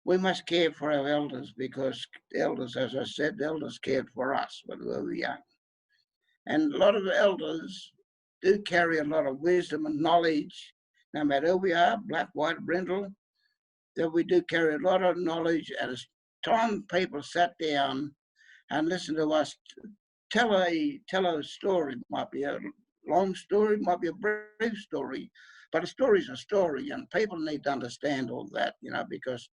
we must care for our elders, because elders, as I said, the elders cared for us when we were young. And a lot of elders do carry a lot of wisdom and knowledge, no matter who we are, black, white, brindle, that we do carry a lot of knowledge. And it's time people sat down and listened to us tell a story. It might be a long story, it might be a brief story, but a story is a story, and people need to understand all that, you know, because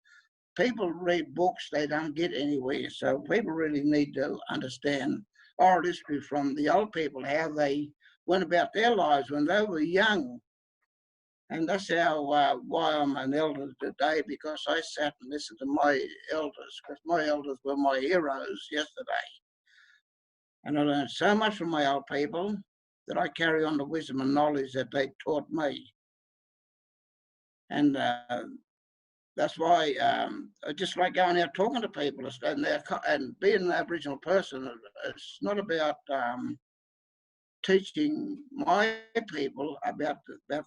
people read books they don't get anywhere. So people really need to understand oral history from the old people, how they went about their lives when they were young. And that's how why I'm an elder today, because I sat and listened to my elders, because my elders were my heroes yesterday. And I learned so much from my old people that I carry on the wisdom and knowledge that they taught me. And that's why I just like going out talking to people and being an Aboriginal person. It's not about teaching my people about the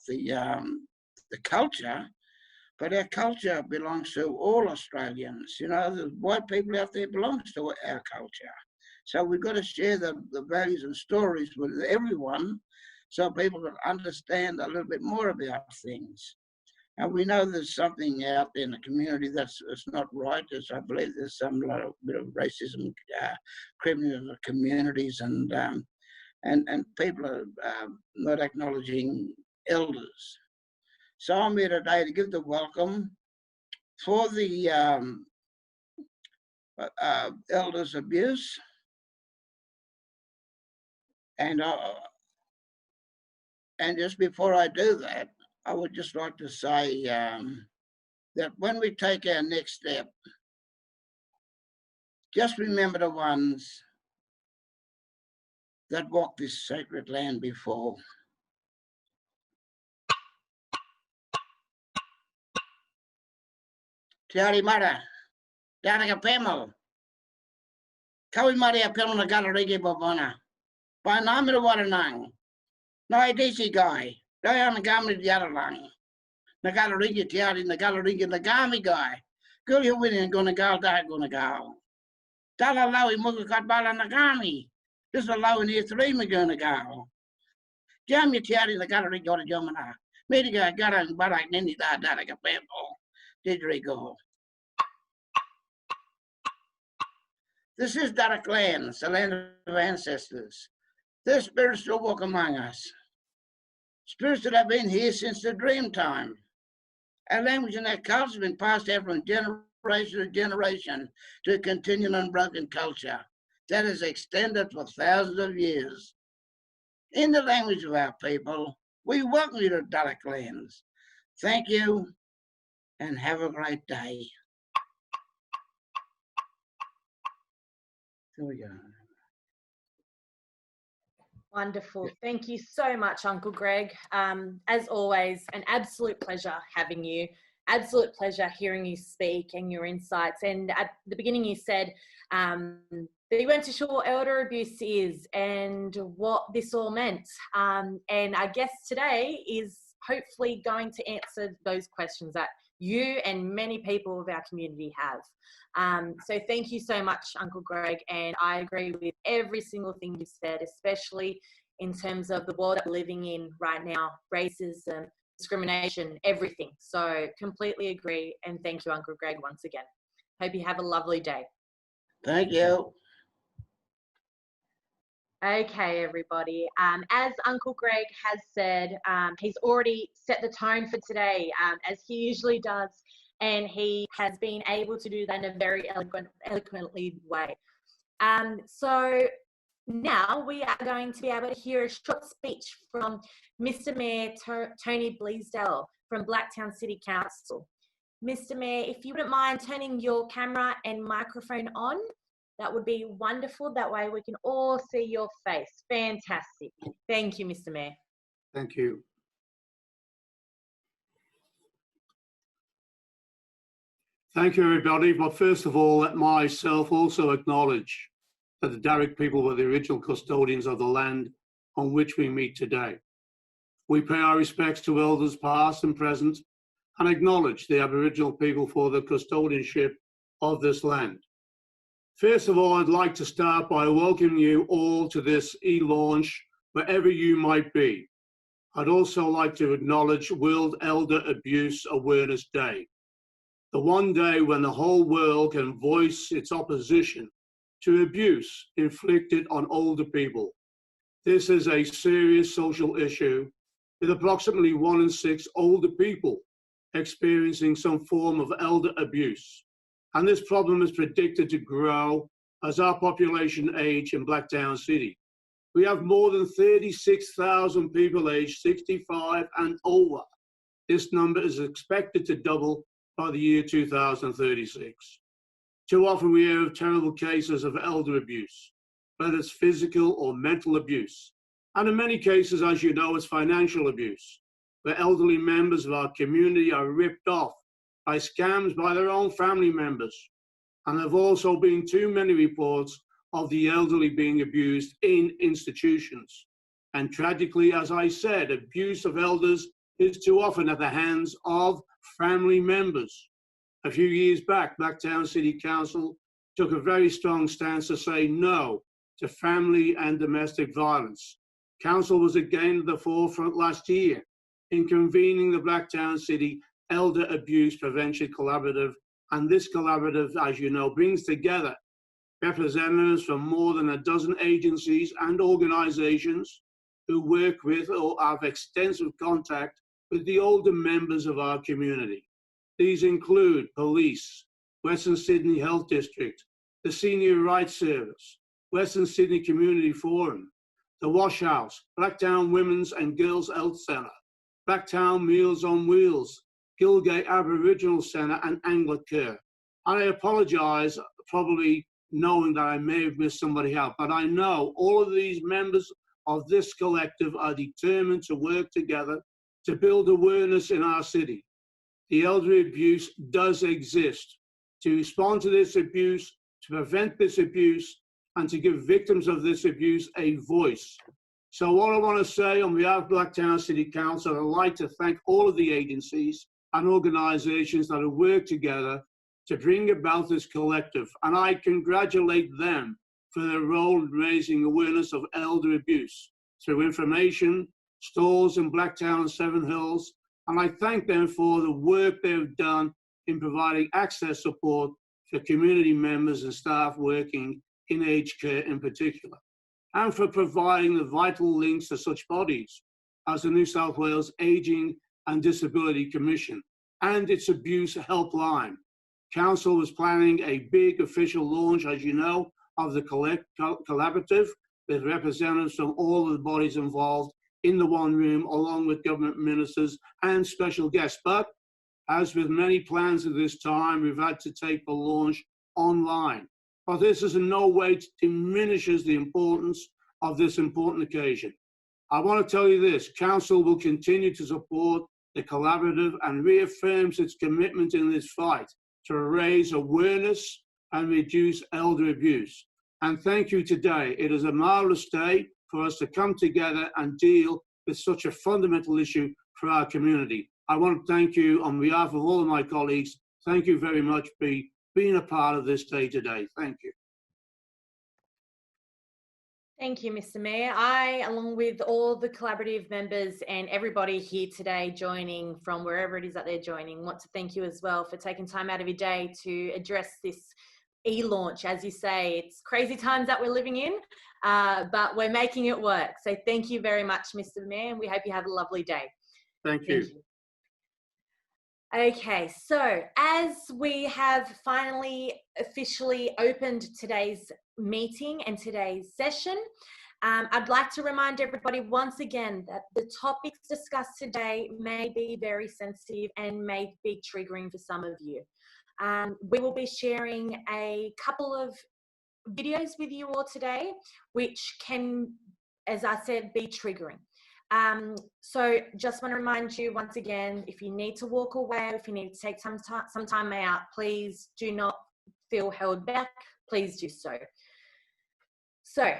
culture, but our culture belongs to all Australians. You know, the white people out there belongs to our culture. So we've got to share the values and stories with everyone, so people can understand a little bit more about things. And we know there's something out there in the community that's not right. I believe there's some bit of racism creeping into the communities, and people are not acknowledging elders. So I'm here today to give the welcome for the elders' abuse. And just before I do that, I would just like to say that when we take our next step, just remember the ones that walked this sacred land before. Tiari mara, daraga pemo, kawi maria pemo na galarigi babona, pa namira waranang, no idisi guy, daya na gamri diaralang, na galarigi tiari na galarigi na gami guy, girl you winning gonna gal da gonna gal. Tala lawi muga katbala na gami, this is a lawi near 3 me gonna gal. Jam your tiari na galarigi or jomana, mediga garang barak nini da daraga pemo. Go. This is Dark Lands, the land of ancestors. Their spirits still walk among us. Spirits that have been here since the dream time. Our language and our culture have been passed down from generation to generation to a continuing unbroken culture that has extended for thousands of years. In the language of our people, we welcome you to Dark Lands. Thank you, and have a great day. Here we go. Wonderful. Thank you so much, Uncle Greg. As always, an absolute pleasure having you. Absolute pleasure hearing you speak and your insights. And at the beginning, you said that you weren't too sure what elder abuse is and what this all meant. And our guest today is hopefully going to answer those questions that you and many people of our community have. So thank you so much, Uncle Greg, and I agree with every single thing you said, especially in terms of the world that we're living in right now, racism, discrimination, everything. So completely agree, and thank you, Uncle Greg, once again. Hope you have a lovely day. Thank you. Okay, everybody. As Uncle Greg has said, he's already set the tone for today, as he usually does, and he has been able to do that in a very eloquently way. So now we are going to be able to hear a short speech from Mr. Mayor Tony Bleasdale from Blacktown City Council. Mr. Mayor, if you wouldn't mind turning your camera and microphone on, that would be wonderful. That way we can all see your face. Fantastic. Thank you, Mr. Mayor. Thank you. Thank you, everybody. But first of all, let myself also acknowledge that the Darug people were the original custodians of the land on which we meet today. We pay our respects to elders past and present, and acknowledge the Aboriginal people for the custodianship of this land. First of all, I'd like to start by welcoming you all to this e-launch, wherever you might be. I'd also like to acknowledge World Elder Abuse Awareness Day, the one day when the whole world can voice its opposition to abuse inflicted on older people. This is a serious social issue, with approximately 1 in 6 older people experiencing some form of elder abuse. And this problem is predicted to grow as our population age in Blacktown City. We have more than 36,000 people aged 65 and over. This number is expected to double by the year 2036. Too often we hear of terrible cases of elder abuse, whether it's physical or mental abuse. And in many cases, as you know, it's financial abuse, where elderly members of our community are ripped off by scams by their own family members. And there have also been too many reports of the elderly being abused in institutions. And tragically, as I said, abuse of elders is too often at the hands of family members. A few years back, Blacktown City Council took a very strong stance to say no to family and domestic violence. Council was again at the forefront last year in convening the Blacktown City Elder Abuse Prevention Collaborative. And this collaborative, as you know, brings together representatives from more than a dozen agencies and organizations who work with or have extensive contact with the older members of our community. These include police, Western Sydney Health District, the Senior Rights Service, Western Sydney Community Forum, the Wash House, Blacktown Women's and Girls Health Centre, Blacktown Meals on Wheels, Gilgate Aboriginal Centre and Anglicare. And I apologise, probably knowing that I may have missed somebody out, but I know all of these members of this collective are determined to work together to build awareness in our city. The elderly abuse does exist. To respond to this abuse, to prevent this abuse, and to give victims of this abuse a voice. So what I want to say on behalf of Blacktown City Council, I'd like to thank all of the agencies and organizations that have worked together to bring about this collective. And I congratulate them for their role in raising awareness of elder abuse through information, stalls in Blacktown and Seven Hills. And I thank them for the work they've done in providing access support for community members and staff working in aged care in particular, and for providing the vital links to such bodies as the New South Wales Aging and Disability Commission and its abuse helpline. Council was planning a big official launch, as you know, of the collaborative with representatives from all of the bodies involved in the one room, along with government ministers and special guests. But as with many plans at this time, we've had to take the launch online. But this is in no way diminishes the importance of this important occasion. I want to tell you this, Council will continue to support the collaborative and reaffirms its commitment in this fight to raise awareness and reduce elder abuse. And thank you today. It is a marvelous day for us to come together and deal with such a fundamental issue for our community. I want to thank you on behalf of all of my colleagues. Thank you very much for being a part of this day today. Thank you. Thank you, Mr. Mayor. I, along with all the collaborative members and everybody here today joining from wherever it is that they're joining, want to thank you as well for taking time out of your day to address this e-launch. As you say, it's crazy times that we're living in, but we're making it work. So thank you very much, Mr. Mayor, and we hope you have a lovely day. Thank you. Okay, so as we have finally officially opened today's meeting and today's session, I'd like to remind everybody once again that the topics discussed today may be very sensitive and may be triggering for some of you. We will be sharing a couple of videos with you all today, which can, as I said, be triggering. So just want to remind you once again, if you need to walk away, if you need to take some time out, please do not feel held back. Please do so. So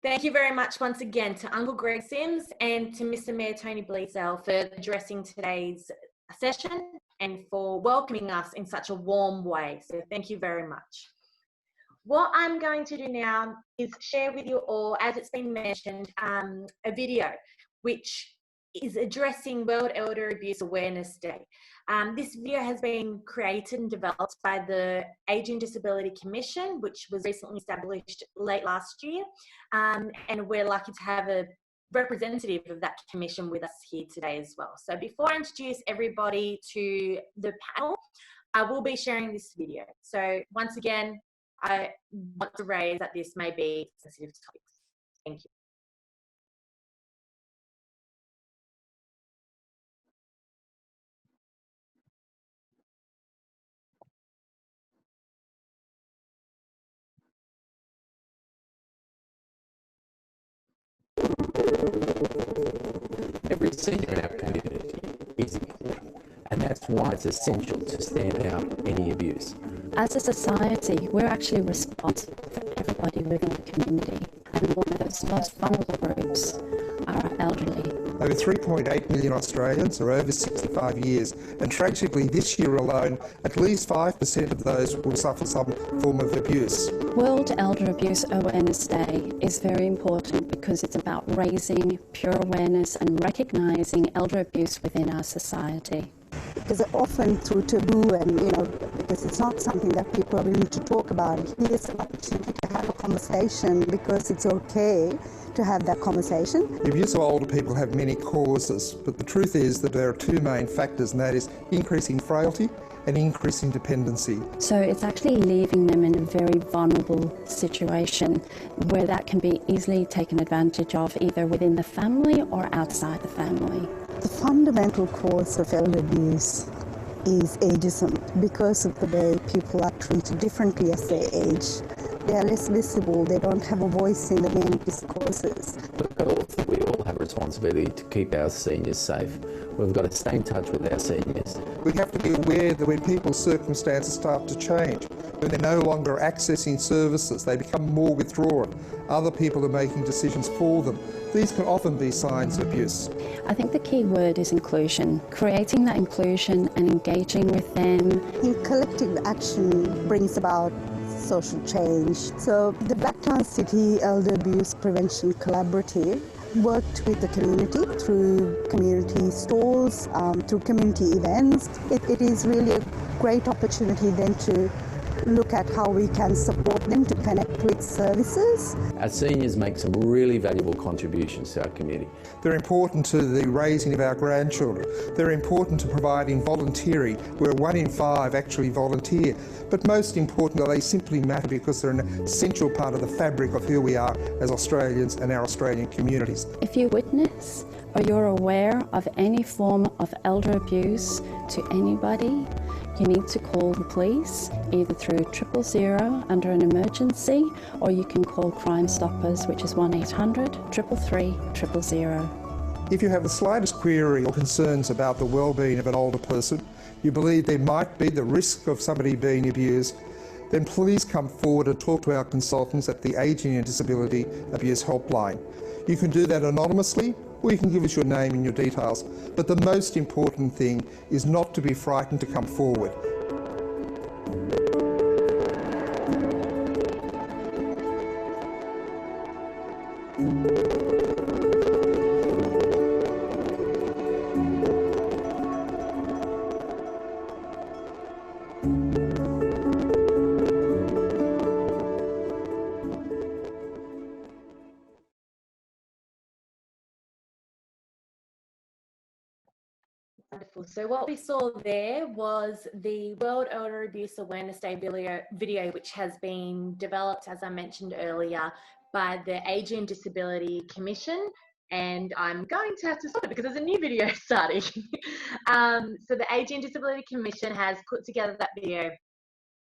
thank you very much once again to Uncle Greg Sims and to Mr. Mayor Tony Bleasdale for addressing today's session and for welcoming us in such a warm way. So thank you very much. What I'm going to do now is share with you all, as it's been mentioned, a video which is addressing World Elder Abuse Awareness Day. This video has been created and developed by the Age and Disability Commission, which was recently established late last year. And we're lucky to have a representative of that commission with us here today as well. So before I introduce everybody to the panel, I will be sharing this video. So once again, I want to raise that this may be sensitive topics. Thank you. Every senior in our community is important, and that's why it's essential to stand out any abuse. As a society, we're actually responsible for everybody within the community, and one of those most vulnerable groups are our elderly. Over 3.8 million Australians are over 65 years, and tragically this year alone, at least 5% of those will suffer some form of abuse. World Elder Abuse Awareness Day is very important because it's about raising pure awareness and recognising elder abuse within our society. Because often through taboo and, because it's not something that people are willing to talk about, here's an opportunity to have a conversation because it's okay to have that conversation. The abuse of older people have many causes, but the truth is that there are two main factors, and that is increasing frailty and increasing dependency. So it's actually leaving them in a very vulnerable situation where that can be easily taken advantage of either within the family or outside the family. The fundamental cause of elder abuse is ageism. Because of the way people are treated differently as they age, they are less visible, they don't have a voice in the main discourses. But we all have a responsibility to keep our seniors safe. We've got to stay in touch with our seniors. We have to be aware that when people's circumstances start to change, when they're no longer accessing services, they become more withdrawn. Other people are making decisions for them. These can often be signs of abuse. I think the key word is inclusion. Creating that inclusion and engaging with them. In collective action brings about social change. So the Blacktown City Elder Abuse Prevention Collaborative worked with the community through community stalls, through community events. It is really a great opportunity then to look at how we can support them to connect with services. Our seniors make some really valuable contributions to our community. They're important to the raising of our grandchildren. They're important to providing volunteering, where 1 in 5 actually volunteer. But most importantly, they simply matter because they're an essential part of the fabric of who we are as Australians and our Australian communities. If you witness or you're aware of any form of elder abuse to anybody, you need to call the police, either through 000 under an emergency, or you can call Crime Stoppers, which is 1800 333 000. If you have the slightest query or concerns about the well-being of an older person, you believe there might be the risk of somebody being abused, then please come forward and talk to our consultants at the Ageing and Disability Abuse Helpline. You can do that anonymously, or you can give us your name and your details. But the most important thing is not to be frightened to come forward. Wonderful. So what we saw there was the World Elder Abuse Awareness Day video, which has been developed, as I mentioned earlier, by the Age and Disability Commission. And I'm going to have to stop it because there's a new video starting. So the Age and Disability Commission has put together that video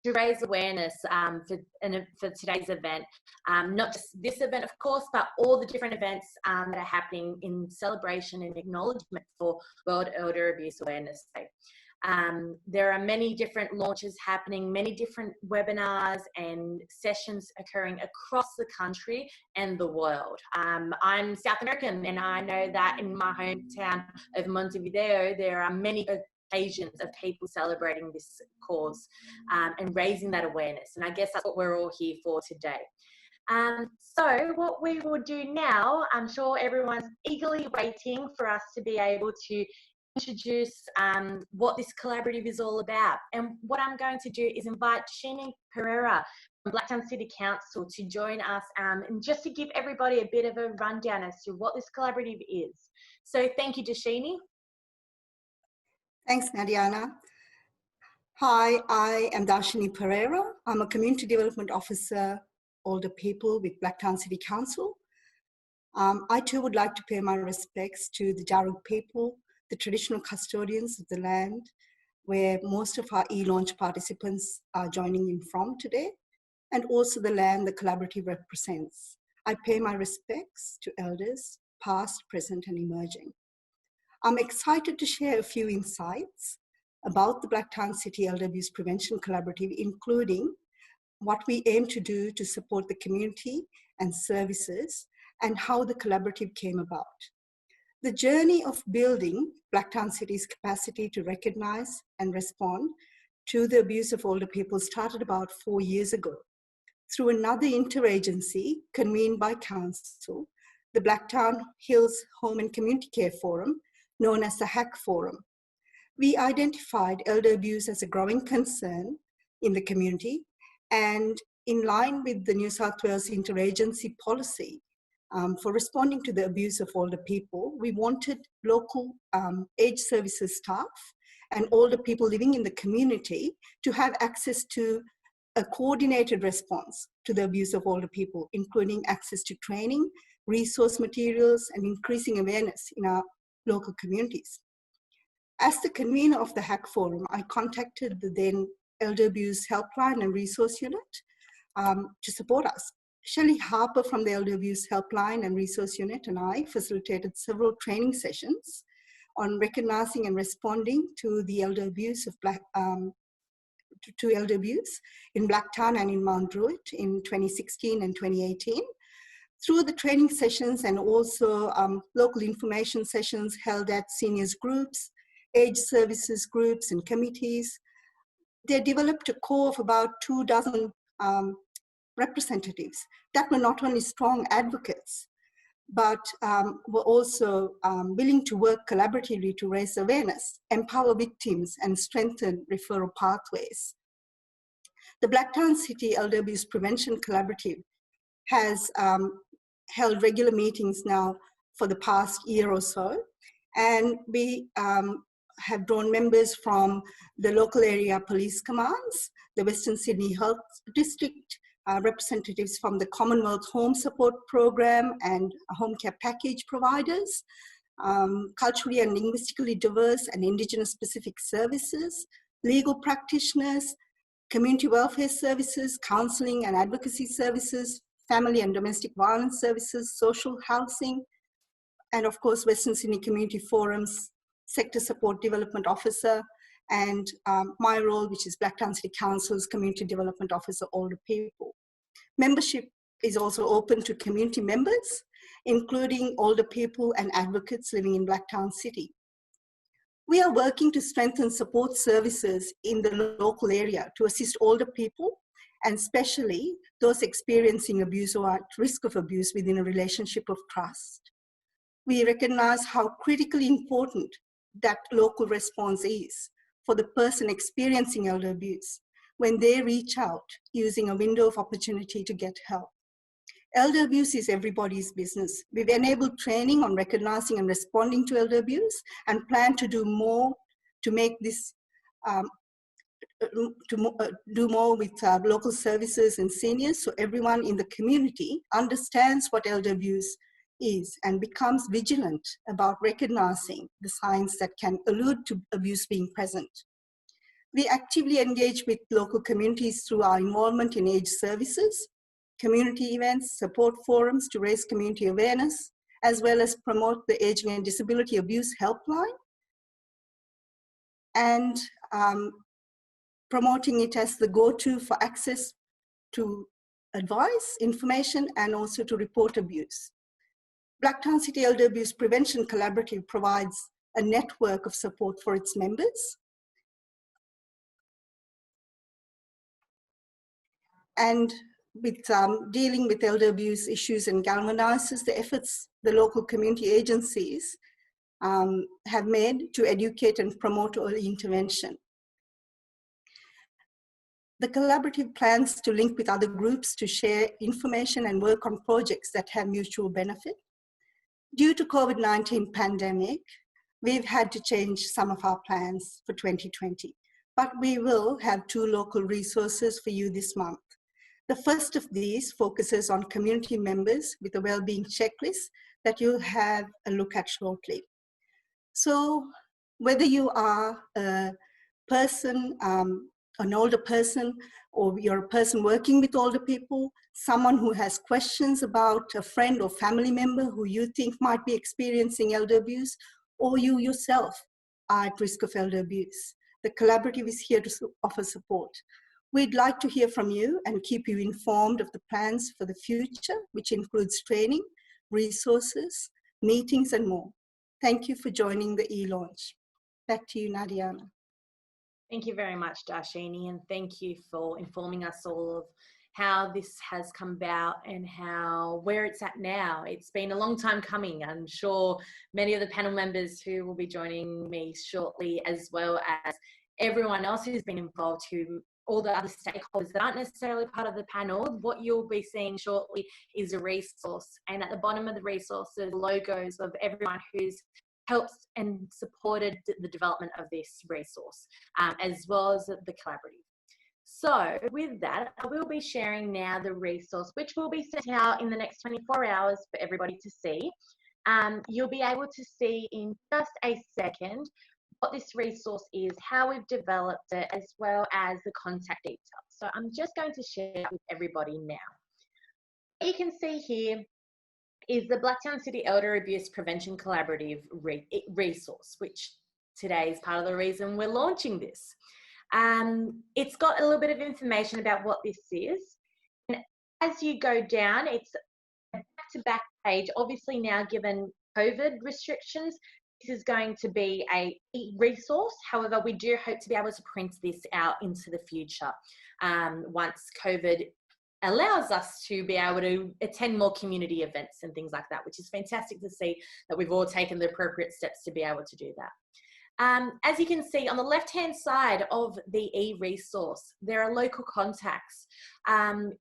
to raise awareness for today's event. Not just this event, of course, but all the different events that are happening in celebration and acknowledgement for World Elder Abuse Awareness Day. There are many different launches happening, many different webinars and sessions occurring across the country and the world. I'm South American, and I know that in my hometown of Montevideo, there are many occasions of people celebrating this cause and raising that awareness. And I guess that's what we're all here for today. So what we will do now, I'm sure everyone's eagerly waiting for us to be able to introduce what this collaborative is all about. And what I'm going to do is invite Dashini Pereira from Blacktown City Council to join us and just to give everybody a bit of a rundown as to what this collaborative is. So thank you, Dashini. Thanks, Nadiana. Hi, I am Dashini Pereira. I'm a Community Development Officer, Older People with Blacktown City Council. I too would like to pay my respects to the Darug people, the traditional custodians of the land, where most of our e-launch participants are joining in from today, and also the land the collaborative represents. I pay my respects to elders, past, present, and emerging. I'm excited to share a few insights about the Blacktown City Elder Abuse Prevention Collaborative, including what we aim to do to support the community and services, and how the collaborative came about. The journey of building Blacktown City's capacity to recognize and respond to the abuse of older people started about 4 years ago. Through another interagency convened by Council, the Blacktown Hills Home and Community Care Forum, known as the HAC Forum. We identified elder abuse as a growing concern in the community, and in line with the New South Wales interagency policy for responding to the abuse of older people, we wanted local age services staff and older people living in the community to have access to a coordinated response to the abuse of older people, including access to training, resource materials, and increasing awareness in our local communities. As the convener of the HAC Forum, I contacted the then Elder Abuse Helpline and Resource Unit to support us. Shelley Harper from the Elder Abuse Helpline and Resource Unit and I facilitated several training sessions on recognizing and responding to the elder abuse of elder abuse in Blacktown and in Mount Druitt in 2016 and 2018. Through the training sessions and also local information sessions held at seniors groups, age services groups and committees, they developed a core of about 24 representatives that were not only strong advocates, but were also willing to work collaboratively to raise awareness, empower victims, and strengthen referral pathways. The Blacktown City Elder Abuse Prevention Collaborative has held regular meetings now for the past year or so, and we have drawn members from the local area police commands, the Western Sydney Health District, representatives from the Commonwealth Home Support Program and home care package providers, culturally and linguistically diverse and Indigenous specific services, legal practitioners, community welfare services, counselling and advocacy services, family and domestic violence services, social housing, and of course Western Sydney Community Forum's Sector Support Development Officer, and my role, which is Blacktown City Council's Community Development Officer, Older People. Membership is also open to community members, including older people and advocates living in Blacktown City. We are working to strengthen support services in the local area to assist older people, and especially those experiencing abuse or at risk of abuse within a relationship of trust. We recognize how critically important that local response is for the person experiencing elder abuse when they reach out using a window of opportunity to get help. Elder abuse is everybody's business. We've enabled training on recognizing and responding to elder abuse and plan to do more to make this, do more with local services and seniors so everyone in the community understands what elder abuse is and becomes vigilant about recognizing the signs that can allude to abuse being present. We actively engage with local communities through our involvement in age services, community events, support forums to raise community awareness, as well as promote the Aging and Disability Abuse Helpline, and promoting it as the go-to for access to advice, information, and also to report abuse. Blacktown City Elder Abuse Prevention Collaborative provides a network of support for its members. And with dealing with elder abuse issues and galvanizes the efforts the local community agencies have made to educate and promote early intervention. The collaborative plans to link with other groups to share information and work on projects that have mutual benefit. Due to COVID-19 pandemic, we've had to change some of our plans for 2020, but we will have 2 local resources for you this month. The first of these focuses on community members with a well-being checklist that you'll have a look at shortly. So whether you are a person, an older person, or you're a person working with older people, someone who has questions about a friend or family member who you think might be experiencing elder abuse, or you yourself are at risk of elder abuse, the collaborative is here to offer support. We'd like to hear from you and keep you informed of the plans for the future, which includes training, resources, meetings, and more. Thank you for joining the e-launch. Back to you, Nadiana. Thank you very much, Darshini, and thank you for informing us all of how this has come about and where it's at now. It's been a long time coming. I'm sure many of the panel members who will be joining me shortly, as well as everyone else who's been involved, all the other stakeholders that aren't necessarily part of the panel, what you'll be seeing shortly is a resource. And at the bottom of the resource, there's logos of everyone who's helped and supported the development of this resource, as well as the collaborative. So with that, I will be sharing now the resource, which will be sent out in the next 24 hours for everybody to see. You'll be able to see in just a second what this resource is, how we've developed it, as well as the contact details. So I'm just going to share it with everybody now. What you can see here is the Blacktown City Elder Abuse Prevention Collaborative resource, which today is part of the reason we're launching this. It's got a little bit of information about what this is. And as you go down, it's a back-to-back page. Obviously now, given COVID restrictions, this is going to be a resource. However, we do hope to be able to print this out into the future once COVID allows us to be able to attend more community events and things like that, which is fantastic to see that we've all taken the appropriate steps to be able to do that. As you can see on the left-hand side of the e-resource, there are local contacts.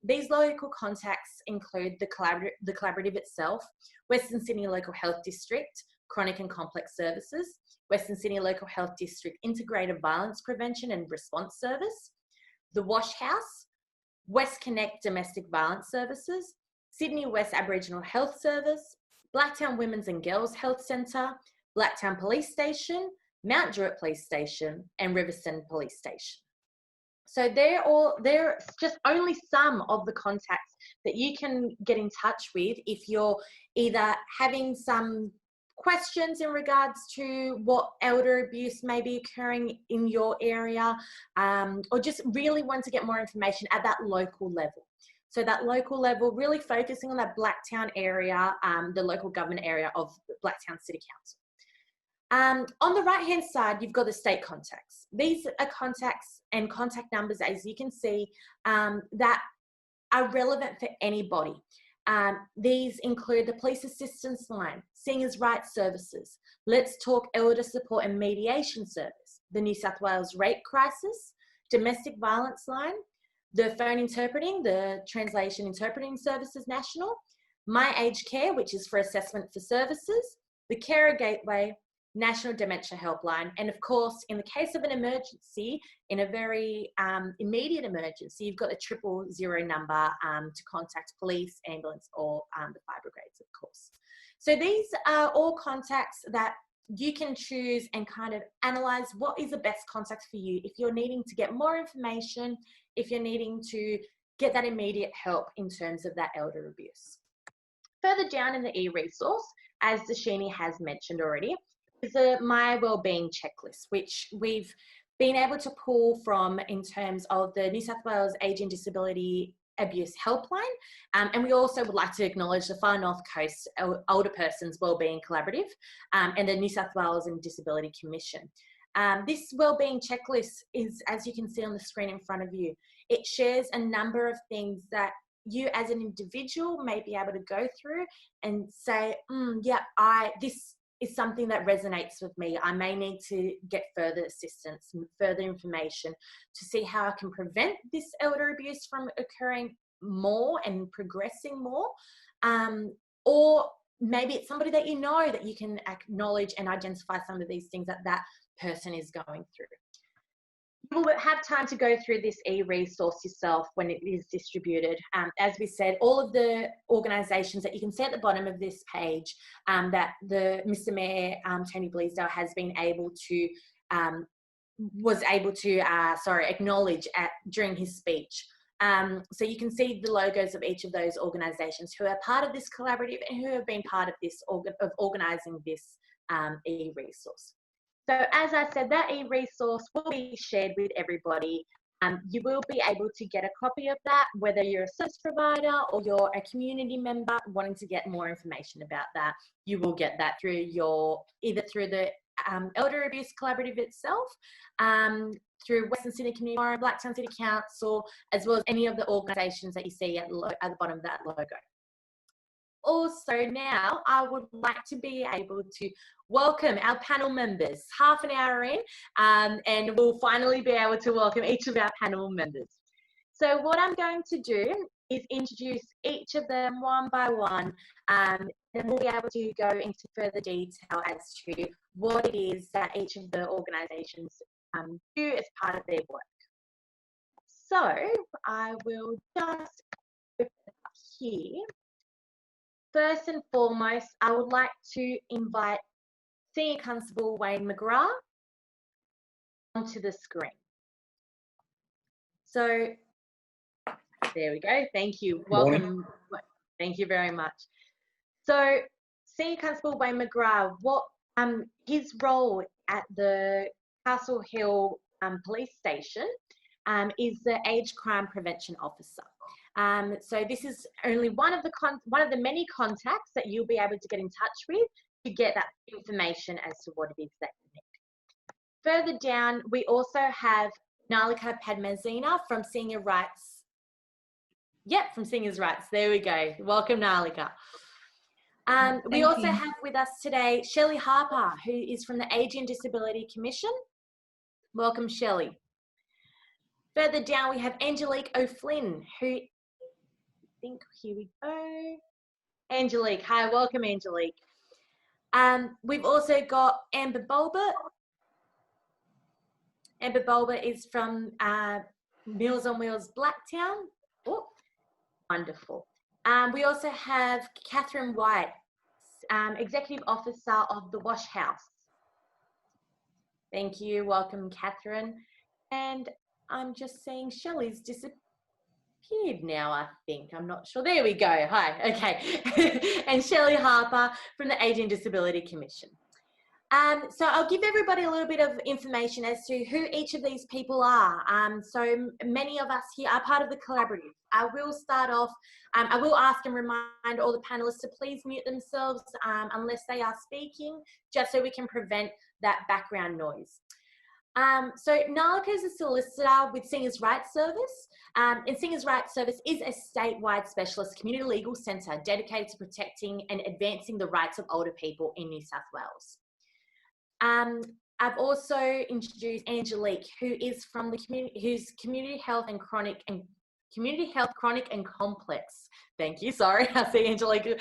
These local contacts include the collaborative itself, Western Sydney Local Health District, Chronic and Complex Services, Western Sydney Local Health District Integrated Violence Prevention and Response Service, the Wash House, West Connect Domestic Violence Services, Sydney West Aboriginal Health Service, Blacktown Women's and Girls Health Centre, Blacktown Police Station, Mount Druitt Police Station, and Riverstone Police Station. So they're just only some of the contacts that you can get in touch with if you're either having some questions in regards to what elder abuse may be occurring in your area, or just really want to get more information at that local level. So that local level, really focusing on that Blacktown area, the local government area of Blacktown City Council. On the right-hand side, you've got the state contacts. These are contacts and contact numbers, as you can see, that are relevant for anybody. These include the Police Assistance Line, Singers' Rights Services, Let's Talk Elder Support and Mediation Service, the New South Wales Rape Crisis, Domestic Violence Line, the Phone Interpreting, the Translation Interpreting Services National, My Aged Care, which is for assessment for services, the Carer Gateway, National Dementia Helpline, and of course, in the case of an emergency, in a very immediate emergency, you've got the 000 number to contact police, ambulance, or the fire brigades, of course. So these are all contacts that you can choose and kind of analyze what is the best contact for you if you're needing to get more information, if you're needing to get that immediate help in terms of that elder abuse. Further down in the e-resource, as Darshini has mentioned already, is a My Wellbeing Checklist, which we've been able to pull from in terms of the New South Wales Age and Disability Abuse Helpline. And we also would like to acknowledge the Far North Coast Older Persons Wellbeing Collaborative and the New South Wales and Disability Commission. This wellbeing checklist is, as you can see on the screen in front of you, it shares a number of things that you as an individual may be able to go through and say, yeah, this is something that resonates with me. I may need to get further assistance, further information to see how I can prevent this elder abuse from occurring more and progressing more. Or maybe it's somebody that you know that you can acknowledge and identify some of these things that that person is going through. You will have time to go through this e-resource yourself when it is distributed. As we said, all of the organisations that you can see at the bottom of this page that the Mr. Mayor, Tony Bleasdale, has been able to, acknowledge during his speech. So you can see the logos of each of those organisations who are part of this collaborative and who have been part of this, of organising this e-resource. So as I said, that e-resource will be shared with everybody. You will be able to get a copy of that, whether you're a service provider or you're a community member wanting to get more information about that. You will get that through either through the Elder Abuse Collaborative itself, through Western Sydney Community Forum, Blacktown City Council, as well as any of the organisations that you see at the bottom of that logo. Also now, I would like to be able to welcome our panel members, half an hour in, and we'll finally be able to welcome each of our panel members. So what I'm going to do is introduce each of them one by one, and we'll be able to go into further detail as to what it is that each of the organisations do as part of their work. So I will just open it up here. First and foremost, I would like to invite Senior Constable Wayne McGrath onto the screen. So there we go. Thank you. Welcome. Morning. Thank you very much. So Senior Constable Wayne McGrath, his role at the Castle Hill Police Station is the Age Crime Prevention Officer. So this is only one of the many contacts that you'll be able to get in touch with to get that information as to what it is that you need. Further down, we also have Nalika Padmazina from Senior Rights. Yep, from Seniors Rights. There we go. Welcome, Nalika. We also have with us today Shelley Harper, who is from the Age and Disability Commission. Welcome, Shelley. Further down, we have Angelique O'Flynn, who here we go. Angelique, hi, welcome, Angelique. We've also got Amber Bulbert. Amber Bulbert is from Meals on Wheels Blacktown. Oh, wonderful. We also have Catherine White, Executive Officer of the Wash House. Thank you, welcome, Catherine. And I'm just seeing Shelley's disappeared now, I think. I'm not sure. There we go. Hi. Okay. And Shelley Harper from the Age and Disability Commission. So I'll give everybody a little bit of information as to who each of these people are. So many of us here are part of the collaborative. I will start off, I will ask and remind all the panelists to please mute themselves unless they are speaking, just so we can prevent that background noise. So Nalika is a solicitor with Singers Rights Service, and Singers Rights Service is a statewide specialist community legal centre dedicated to protecting and advancing the rights of older people in New South Wales. I've also introduced Angelique, who is from the community health chronic and complex. Thank you. Sorry, I see Angelique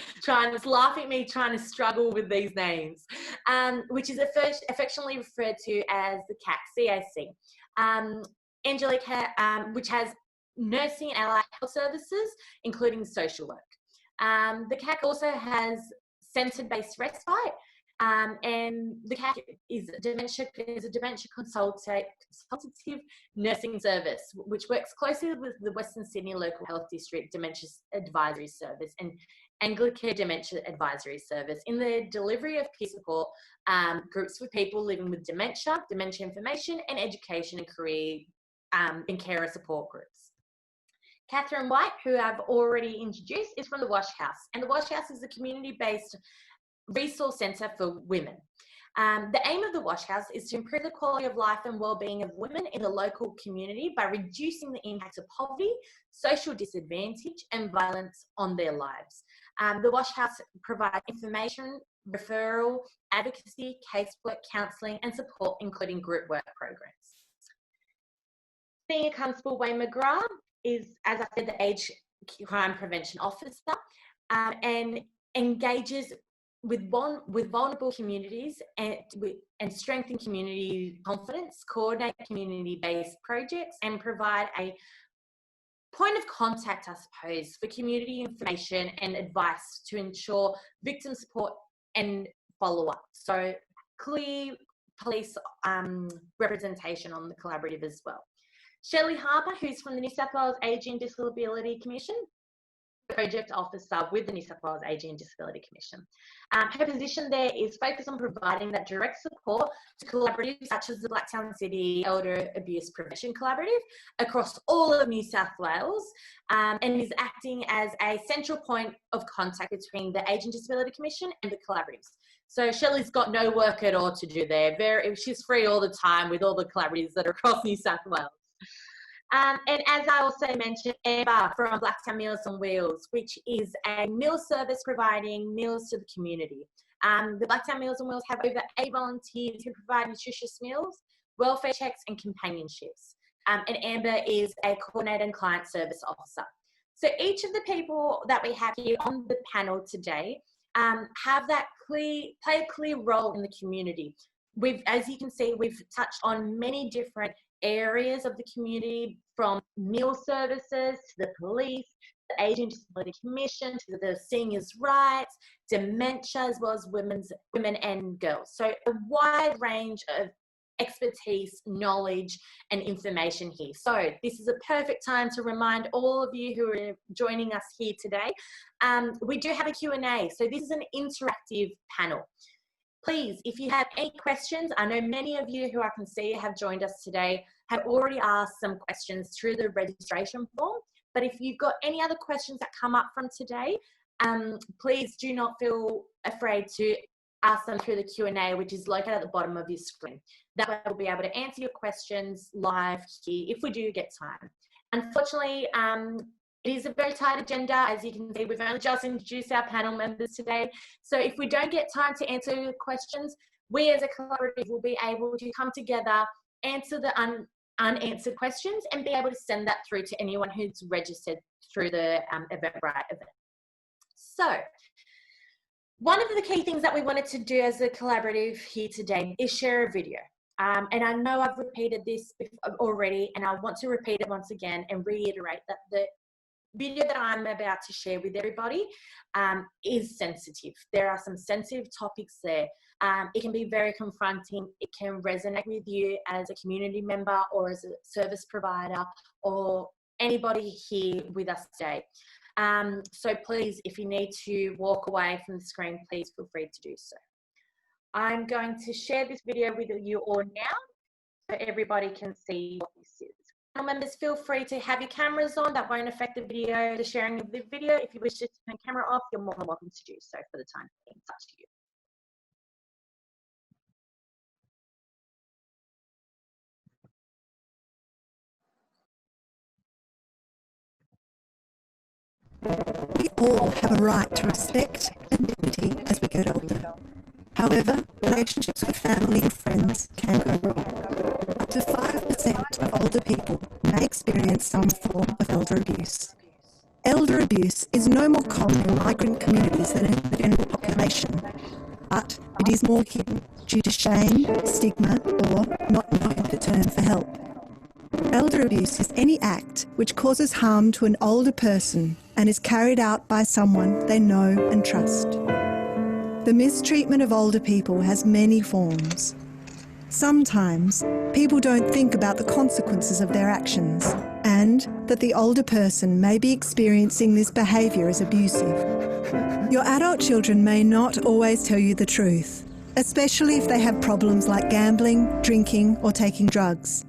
laughing at me, trying to struggle with these names, which is affectionately referred to as the CAC. Angelique, which has nursing and allied health services, including social work. The CAC also has centre-based respite. And the CAC is a dementia consultative nursing service, which works closely with the Western Sydney Local Health District Dementia Advisory Service and Anglican Dementia Advisory Service in the delivery of peer support groups for people living with dementia information and education and carer support groups. Catherine White, who I've already introduced, is from the Wash House. And the Wash House is a community-based resource centre for women. The aim of the Wash House is to improve the quality of life and well-being of women in the local community by reducing the impact of poverty, social disadvantage and violence on their lives. The Wash House provides information, referral, advocacy, casework, counselling and support, including group work programs. Senior Constable Wayne McGrath is, as I said, the Age Crime Prevention Officer and engages with vulnerable communities and strengthen community confidence, coordinate community-based projects and provide a point of contact, I suppose, for community information and advice to ensure victim support and follow-up. So clear police representation on the collaborative as well. Shelley Harper, who's from the New South Wales Ageing and Disability Commission, project officer with the New South Wales Ageing and Disability Commission. Her position there is focused on providing that direct support to collaboratives such as the Blacktown City Elder Abuse Prevention Collaborative across all of New South Wales, and is acting as a central point of contact between the Ageing and Disability Commission and the collaboratives. So Shelley's got no work at all to do there. She's free all the time with all the collaboratives that are across New South Wales. And as I also mentioned, Amber from Blacktown Meals on Wheels, which is a meal service providing meals to the community. The Blacktown Meals on Wheels have over 8 volunteers who provide nutritious meals, welfare checks and companionships. And Amber is a coordinator and client service officer. So each of the people that we have here on the panel today have that play a clear role in the community. As you can see, we've touched on many different areas of the community, from meal services to the police, the Ageing and Disability Commission, to the seniors' rights, dementia, as well as women and girls. So a wide range of expertise, knowledge and information here. So this is a perfect time to remind all of you who are joining us here today, we do have a Q&A. So this is an interactive panel. Please, if you have any questions, I know many of you who I can see have joined us today have already asked some questions through the registration form. But if you've got any other questions that come up from today, please do not feel afraid to ask them through the Q&A, which is located at the bottom of your screen. That way we'll be able to answer your questions live here if we do get time. Unfortunately, it is a very tight agenda. As you can see, we've only just introduced our panel members today. So if we don't get time to answer your questions, we as a collaborative will be able to come together, answer the unanswered questions and be able to send that through to anyone who's registered through the Eventbrite event. So one of the key things that we wanted to do as a collaborative here today is share a video. And I know I've repeated this already, and I want to repeat it once again and reiterate that the video that I'm about to share with everybody is sensitive. There are some sensitive topics there. It can be very confronting. It can resonate with you as a community member or as a service provider or anybody here with us today. So please, if you need to walk away from the screen, please feel free to do so. I'm going to share this video with you all now so everybody can see what this is. Members, feel free to have your cameras on. That won't affect the video, the sharing of the video. If you wish to turn the camera off, you're more than welcome to do so for the time being. It's up to you. We all have a right to respect and dignity as we get older. However, relationships with family and friends can go wrong. Up to 5% of older people may experience some form of elder abuse. Elder abuse is no more common in migrant communities than in the general population, but it is more hidden due to shame, stigma, or not knowing to turn for help. Elder abuse is any act which causes harm to an older person and is carried out by someone they know and trust. The mistreatment of older people has many forms. Sometimes people don't think about the consequences of their actions and that the older person may be experiencing this behaviour as abusive. Your adult children may not always tell you the truth, especially if they have problems like gambling, drinking or taking drugs.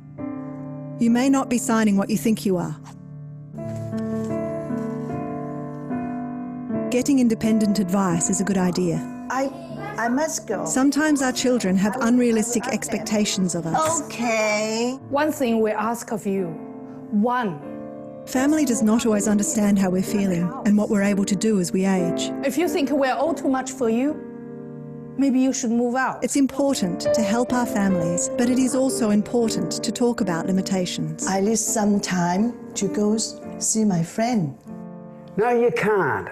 You may not be signing what you think you are. getting independent advice is a good idea. I must go. Sometimes our children have unrealistic expectations of us. Okay. One thing we ask of you, one. Family does not always understand how we're feeling and what we're able to do as we age. If you think we're all too much for you, maybe you should move out. It's important to help our families, but it is also important to talk about limitations. I need some time to go see my friend. No, you can't.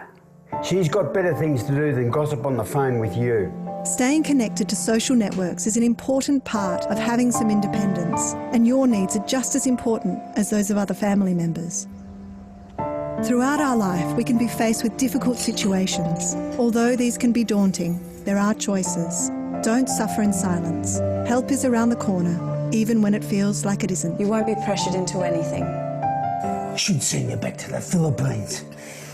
She's got better things to do than gossip on the phone with you. Staying connected to social networks is an important part of having some independence, and your needs are just as important as those of other family members. Throughout our life, we can be faced with difficult situations. Although these can be daunting, there are choices. Don't suffer in silence. Help is around the corner, even when it feels like it isn't. You won't be pressured into anything. I should send you back to the Philippines.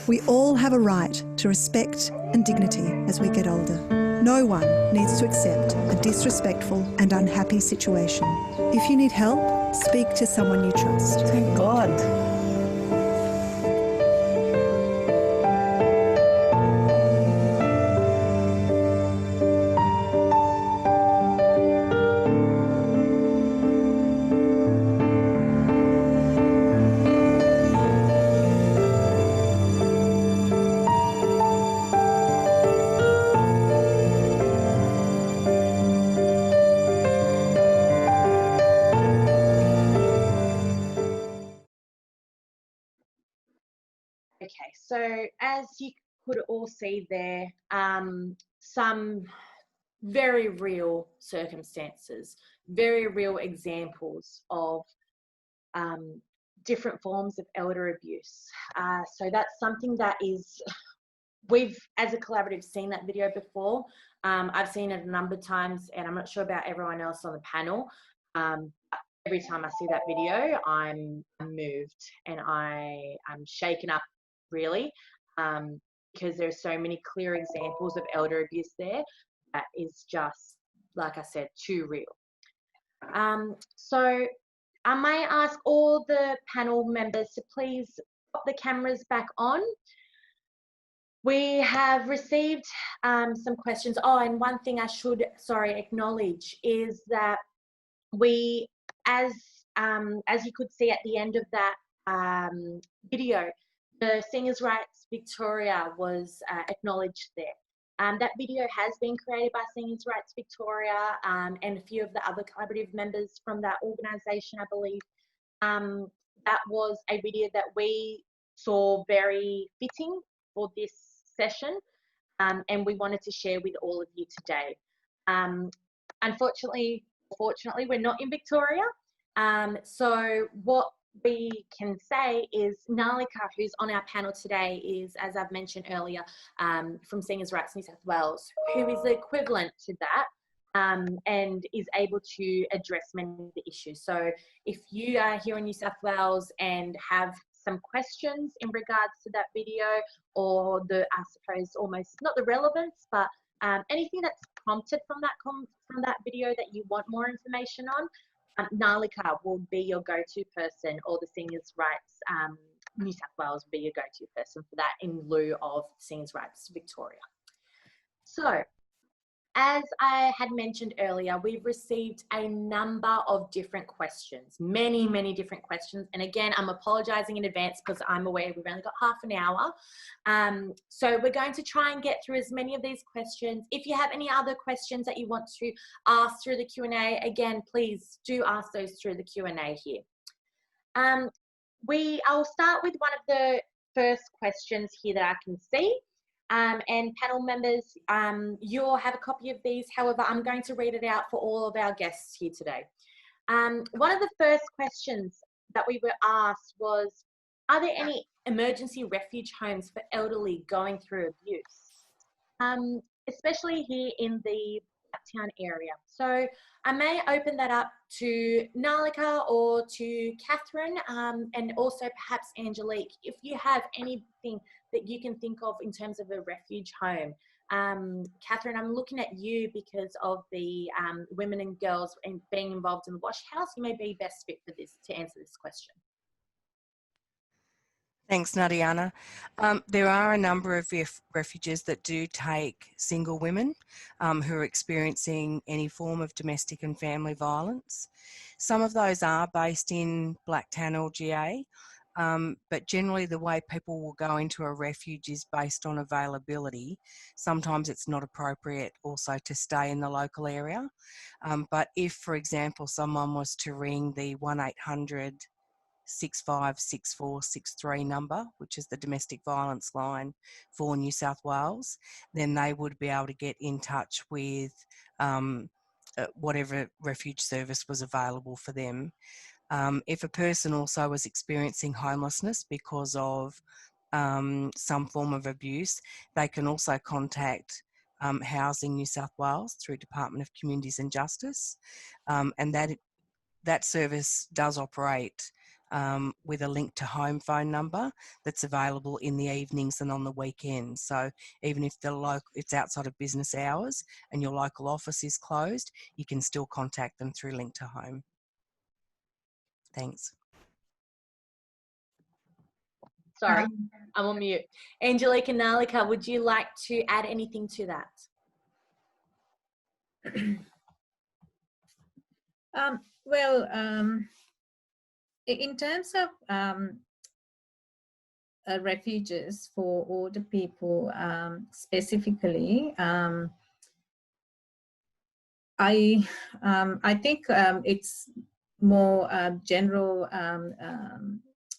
We all have a right to respect and dignity as we get older. No one needs to accept a disrespectful and unhappy situation. If you need help, speak to someone you trust. Thank God. Okay, so as you could all see there, some very real circumstances, very real examples of different forms of elder abuse. So that's something that is, we've as a collaborative seen that video before. I've seen it a number of times, and I'm not sure about everyone else on the panel. Every time I see that video, I'm moved and I'm shaken up, really, because there's so many clear examples of elder abuse there that is just, like I said, too real. So I may ask all the panel members to please pop the cameras back on. We have received some questions. Oh, and one thing I should, acknowledge is that we, as you could see at the end of that video, the Singers' Rights Victoria was acknowledged there. That video has been created by Singers' Rights Victoria and a few of the other collaborative members from that organisation, I believe. That was a video that we saw very fitting for this session, and we wanted to share with all of you today. Unfortunately, fortunately, we're not in Victoria. So what we can say is Nalika, who's on our panel today, is, as I've mentioned earlier, from Singers' Rights New South Wales, who is the equivalent to that and is able to address many of the issues. So if you are here in New South Wales and have some questions in regards to that video, or the, I suppose, almost not the relevance, but anything that's prompted from that video that you want more information on, Nalika will be your go-to person, or the Singers' Rights New South Wales will be your go-to person for that, in lieu of Singers' Rights Victoria. So, as I had mentioned earlier, we've received a number of different questions, many, many different questions. And again, I'm apologising in advance because I'm aware we've only got half an hour. So we're going to try and get through as many of these questions. If you have any other questions that you want to ask through the Q&A, again, please do ask those through the Q&A here. I'll start with one of the first questions here that I can see. And panel members, you'll have a copy of these. However, I'm going to read it out for all of our guests here today. One of the first questions that we were asked was, are there any emergency refuge homes for elderly going through abuse, especially here in the Blacktown area? So I may open that up to Nalika or to Catherine, and also perhaps Angelique, if you have anything that you can think of in terms of a refuge home. Catherine, I'm looking at you because of the women and girls and being involved in the wash house. You may be best fit for this, to answer this question. Thanks, Nadiana. There are a number of refuges that do take single women who are experiencing any form of domestic and family violence. Some of those are based in Blacktown LGA, but generally the way people will go into a refuge is based on availability. Sometimes it's not appropriate also to stay in the local area. But if, for example, someone was to ring the 1800 656463 number, which is the domestic violence line for New South Wales, then they would be able to get in touch with whatever refuge service was available for them. If a person also was experiencing homelessness because of some form of abuse, they can also contact Housing New South Wales through Department of Communities and Justice, and that service does operate with a link to home phone number that's available in the evenings and on the weekends. So even if it's outside of business hours and your local office is closed, you can still contact them through link to home. Thanks. Sorry, I'm on mute. Angelique and Nalika, would you like to add anything to that? In terms of refuges for older people specifically, I think it's more general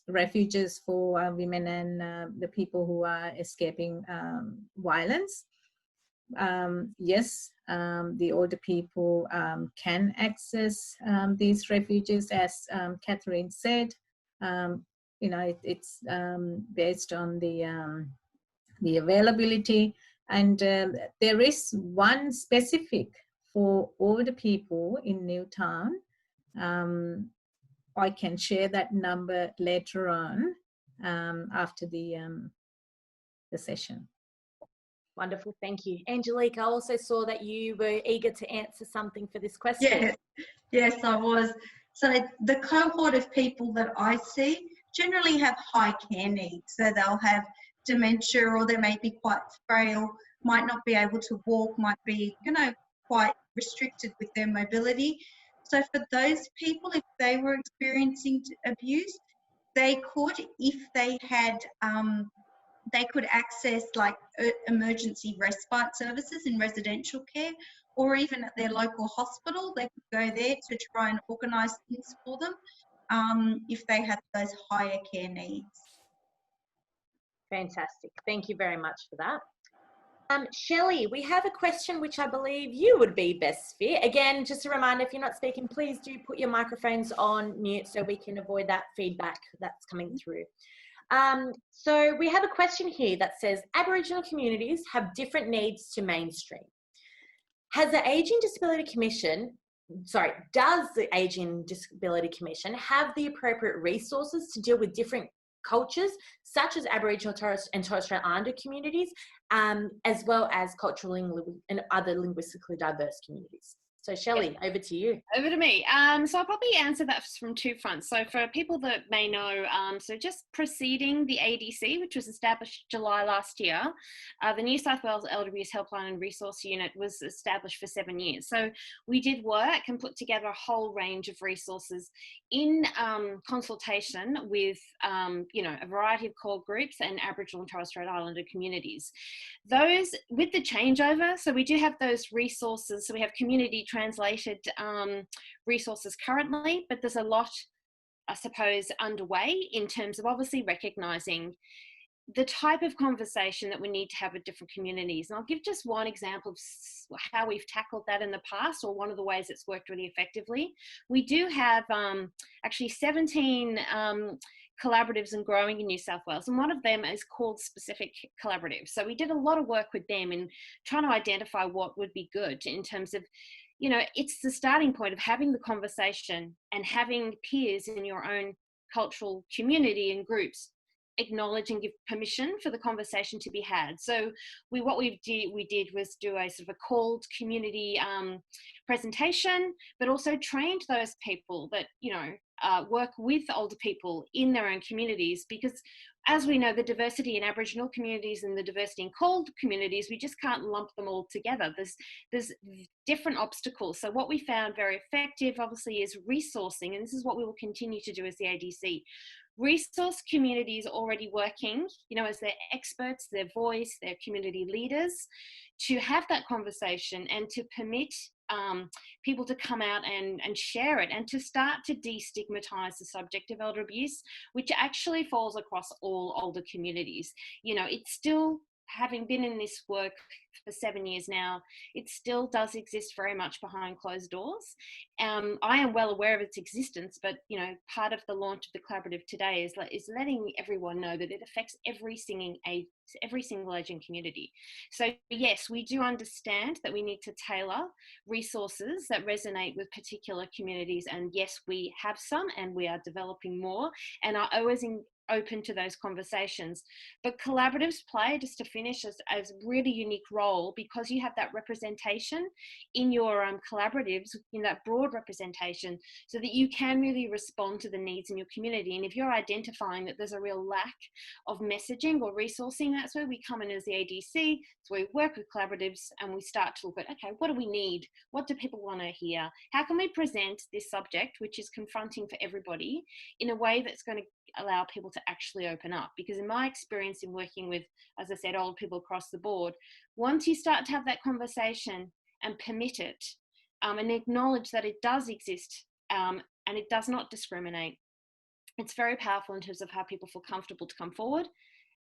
refuges for women and the people who are escaping violence. Yes, the older people can access these refuges, as Catherine said. You know, it's based on the availability, and there is one specific for older people in Newtown. I can share that number later on after the session. Wonderful, thank you. Angelique, I also saw that you were eager to answer something for this question. Yes, I was. So the cohort of people that I see generally have high care needs. So they'll have dementia, or they may be quite frail, might not be able to walk, might be, quite restricted with their mobility. So for those people, if they were experiencing abuse, they could, if they had, they could access like emergency respite services in residential care, or even at their local hospital. They could go there to try and organise things for them if they had those higher care needs. Fantastic. Thank you very much for that. Shelley, we have a question which I believe you would be best fit. Again, just a reminder, if you're not speaking, please do put your microphones on mute so we can avoid that feedback that's coming through. So we have a question here that says, Aboriginal communities have different needs to mainstream. Does the Aging Disability Commission have the appropriate resources to deal with different cultures, such as Aboriginal and Torres Strait Islander communities, as well as cultural and other linguistically diverse communities? So Shelley, over to you. Over to me. So I'll probably answer that from two fronts. So for people that may know, so just preceding the ADC, which was established July last year, the New South Wales Elder Abuse Helpline and Resource Unit was established for 7 years. So we did work and put together a whole range of resources in consultation with, a variety of core groups and Aboriginal and Torres Strait Islander communities. Those, with the changeover, so we do have those resources. So we have community translated resources currently, but there's a lot, I suppose, underway in terms of obviously recognising the type of conversation that we need to have with different communities. And I'll give just one example of how we've tackled that in the past, or one of the ways it's worked really effectively. We do have actually 17 collaboratives and growing in New South Wales, and one of them is called Specific Collaborative. So we did a lot of work with them in trying to identify what would be good in terms of, it's the starting point of having the conversation and having peers in your own cultural community and groups acknowledge and give permission for the conversation to be had. So what we did was do a sort of a called community presentation, but also trained those people that, you know, work with older people in their own communities, because as we know, the diversity in Aboriginal communities and the diversity in called communities, we just can't lump them all together. There's different obstacles. So what we found very effective, obviously, is resourcing, and this is what we will continue to do as the ADC. Resource communities already working, you know, as their experts, their voice, their community leaders, to have that conversation and to permit people to come out and share it, and to start to destigmatize the subject of elder abuse, which actually falls across all older communities. You know, it's still, having been in this work for 7 years now, it still does exist very much behind closed doors. I am well aware of its existence, but, you know, part of the launch of the collaborative today is letting everyone know that it affects every single Asian community. So yes, we do understand that we need to tailor resources that resonate with particular communities, and yes, we have some, and we are developing more, and are always open to those conversations. But collaboratives play, just to finish, as a really unique role, because you have that representation in your collaboratives, in that broad representation, so that you can really respond to the needs in your community. And if you're identifying that there's a real lack of messaging or resourcing, that's where we come in as the ADC. So we work with collaboratives and we start to look at, okay, what do we need? What do people want to hear? How can we present this subject, which is confronting for everybody, in a way that's going to allow people to actually open up? Because in my experience in working with, as I said, old people across the board, once you start to have that conversation and permit it, and acknowledge that it does exist, and it does not discriminate, it's very powerful in terms of how people feel comfortable to come forward.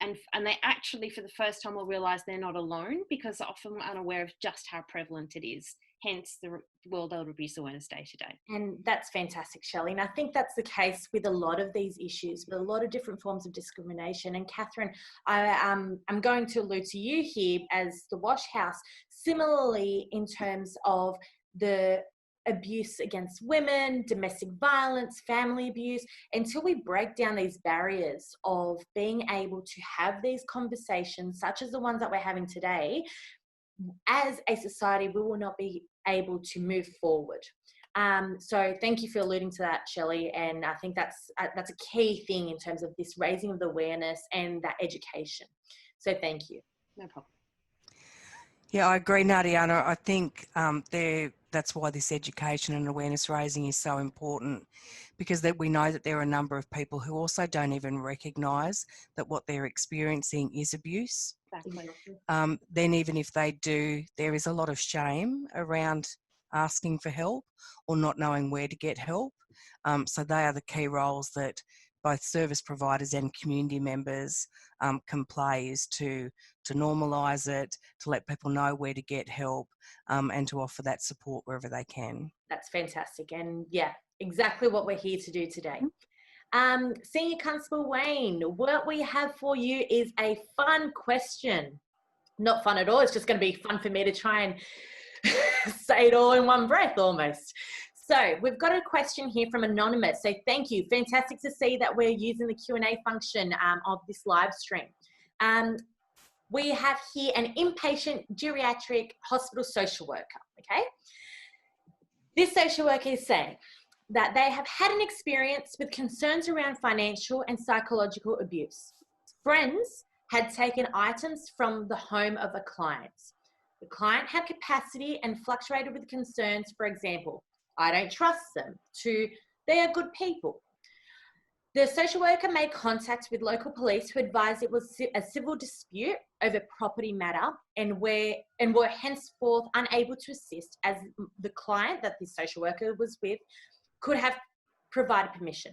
And they actually, for the first time, will realise they're not alone, because they're often unaware of just how prevalent it is. Hence the World Elder Abuse Awareness Day today. And that's fantastic, Shelley. And I think that's the case with a lot of these issues, with a lot of different forms of discrimination. And Catherine, I'm going to allude to you here as the Wash House, similarly in terms of the abuse against women, domestic violence, family abuse. Until we break down these barriers of being able to have these conversations, such as the ones that we're having today, as a society, we will not be able to move forward. So thank you for alluding to that, Shelley. And I think that's a key thing in terms of this raising of the awareness and that education. So thank you. No problem. Yeah, I agree, Nadiana. I think that's why this education and awareness raising is so important, because that we know that there are a number of people who also don't even recognise that what they're experiencing is abuse. Exactly. Then even if they do, there is a lot of shame around asking for help or not knowing where to get help. So they are the key roles that both service providers and community members can play, is to normalise it, to let people know where to get help, and to offer that support wherever they can. That's fantastic. And yeah, exactly what we're here to do today. Senior Constable Wayne, what we have for you is a fun question. Not fun at all. It's just going to be fun for me to try and say it all in one breath almost. So we've got a question here from Anonymous. So thank you. Fantastic to see that we're using the Q&A function of this live stream. We have here an inpatient geriatric hospital social worker, okay? This social worker is saying that they have had an experience with concerns around financial and psychological abuse. Friends had taken items from the home of a client. The client had capacity and fluctuated with concerns, for example, I don't trust them, to they are good people. The social worker made contact with local police, who advised it was a civil dispute over property matter, and were henceforth unable to assist, as the client that the social worker was with could have provided permission.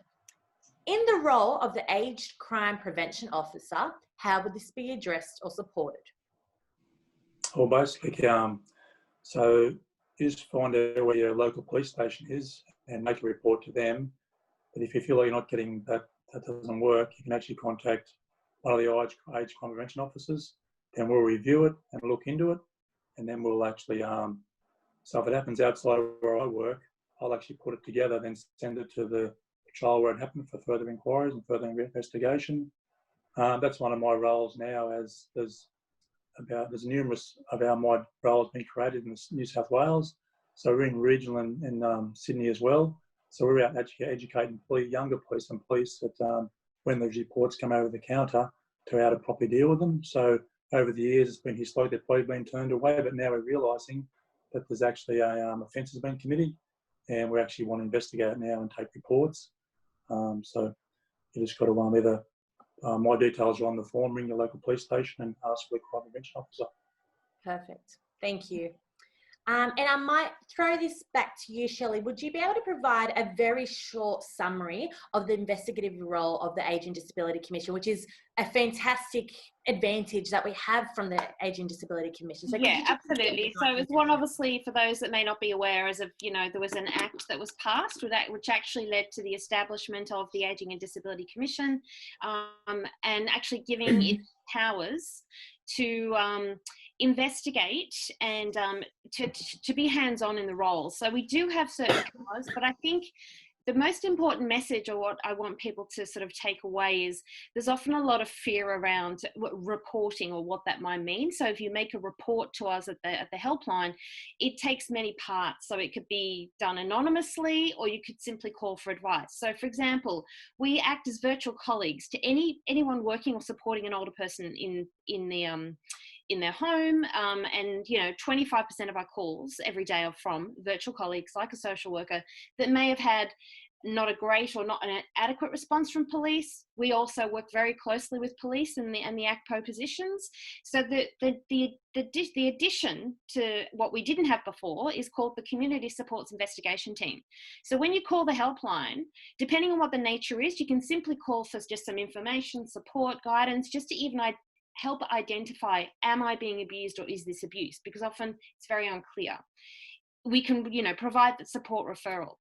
In the role of the aged crime prevention officer, how would this be addressed or supported? Well, basically, so you just find out where your local police station is and make a report to them. But if you feel like you're not getting that doesn't work, you can actually contact one of the age crime prevention officers. Then we'll review it and look into it, and then we'll actually, so if it happens outside of where I work, I'll actually put it together, then send it to the trial where it happened for further inquiries and further investigation. That's one of my roles now. As there's numerous of my roles being created in New South Wales. So we're in regional and in Sydney as well. So we're out educating younger police and police that when those reports come over the counter to how to properly deal with them. So over the years, it's been historically probably been turned away, but now we're realising that there's actually a offence has been committed, and we actually want to investigate it now and take reports. So you just got to either my details are on the form, ring your local police station and ask for the crime prevention officer. Perfect. Thank you. And I might throw this back to you, Shelley. Would you be able to provide a very short summary of the investigative role of the Age and Disability Commission, which is a fantastic advantage that we have from the Age and Disability Commission? So yeah, absolutely. So it's one, obviously, for those that may not be aware, as of, there was an act that was passed which actually led to the establishment of the Aging and Disability Commission, and actually giving it powers to investigate and to be hands-on in the role. So we do have certain powers, but I think the most important message, or what I want people to sort of take away, is there's often a lot of fear around reporting or what that might mean. So if you make a report to us at the helpline, it takes many parts. So it could be done anonymously, or you could simply call for advice. So for example, we act as virtual colleagues to anyone working or supporting an older person in their home, and 25% of our calls every day are from virtual colleagues like a social worker that may have had not a great or not an adequate response from police. We also work very closely with police and the ACPO positions. So the addition to what we didn't have before is called the Community Supports Investigation Team. So when you call the helpline, depending on what the nature is, you can simply call for just some information, support, guidance, just to even help identify, am I being abused or is this abuse? Because often it's very unclear. We can, provide the support referral.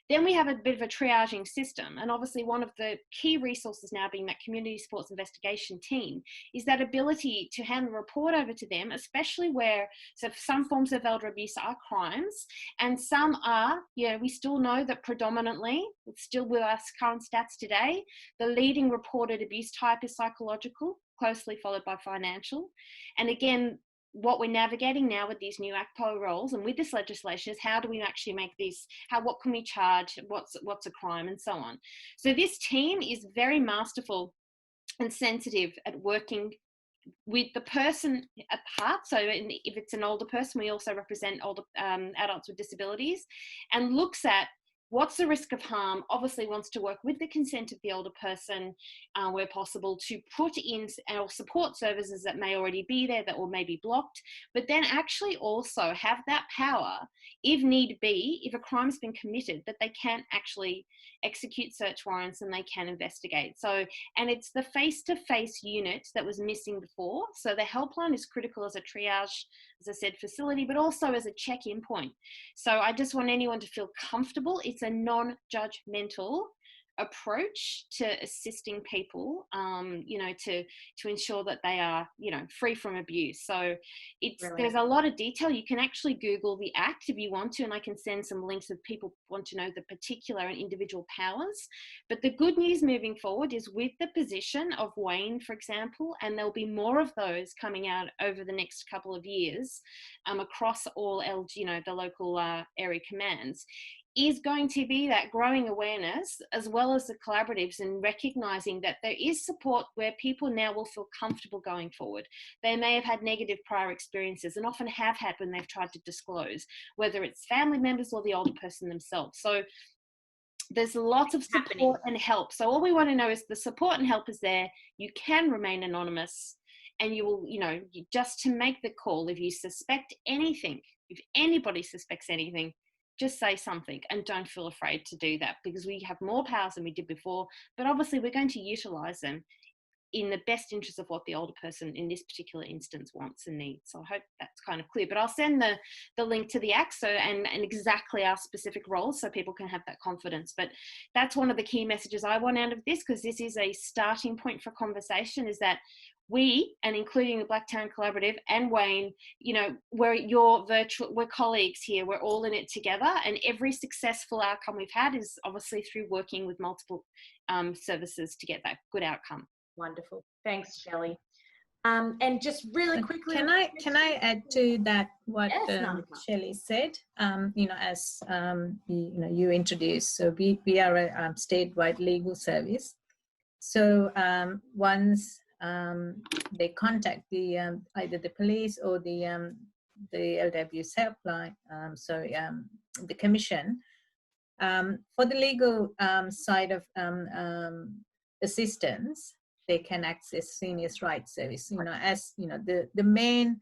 Then we have a bit of a triaging system. And obviously one of the key resources now being that Community Supports Investigation Team is that ability to hand the report over to them, especially where some forms of elder abuse are crimes and some are, we still know that predominantly, it's still with us current stats today, the leading reported abuse type is psychological, closely followed by financial. And again, what we're navigating now with these new ACPO roles and with this legislation is how do we actually make this, what can we charge, what's a crime, and so on. So this team is very masterful and sensitive at working with the person at heart. So if it's an older person, we also represent older adults with disabilities, and looks at what's the risk of harm, obviously wants to work with the consent of the older person where possible to put in or support services that may already be there that will maybe blocked, but then actually also have that power, if need be, if a crime's been committed, that they can actually execute search warrants and they can investigate. So, and it's the face-to-face unit that was missing before. So the helpline is critical as a triage, as I said, facility, but also as a check-in point. So I just want anyone to feel comfortable. It's a non-judgmental approach to assisting people, to ensure that they are, free from abuse. So there's a lot of detail. You can actually Google the Act if you want to, and I can send some links if people want to know the particular and individual powers. But the good news moving forward is with the position of WEAAD, for example, and there'll be more of those coming out over the next couple of years across all the local area commands, is going to be that growing awareness as well as the collaboratives and recognising that there is support where people now will feel comfortable going forward. They may have had negative prior experiences and often have had when they've tried to disclose, whether it's family members or the older person themselves. So there's lots of support and help. So all we want to know is the support and help is there. You can remain anonymous, and you will, just to make the call, if you suspect anything, if anybody suspects anything, just say something and don't feel afraid to do that, because we have more powers than we did before, but obviously we're going to utilise them in the best interest of what the older person in this particular instance wants and needs. So I hope that's kind of clear, but I'll send the link to the Act and exactly our specific roles so people can have that confidence. But that's one of the key messages I want out of this, because this is a starting point for conversation, is that we, and including the Blacktown Collaborative and WEAAD, we're colleagues here. We're all in it together, and every successful outcome we've had is obviously through working with multiple services to get that good outcome. Wonderful. Thanks, Shelley. And just really quickly, can I add to that what yes, Shelley said? As you introduced, so we are a statewide legal service. So once they contact the either the police or the elder abuse helpline, the commission, for the legal side of assistance, they can access seniors' rights service. As the main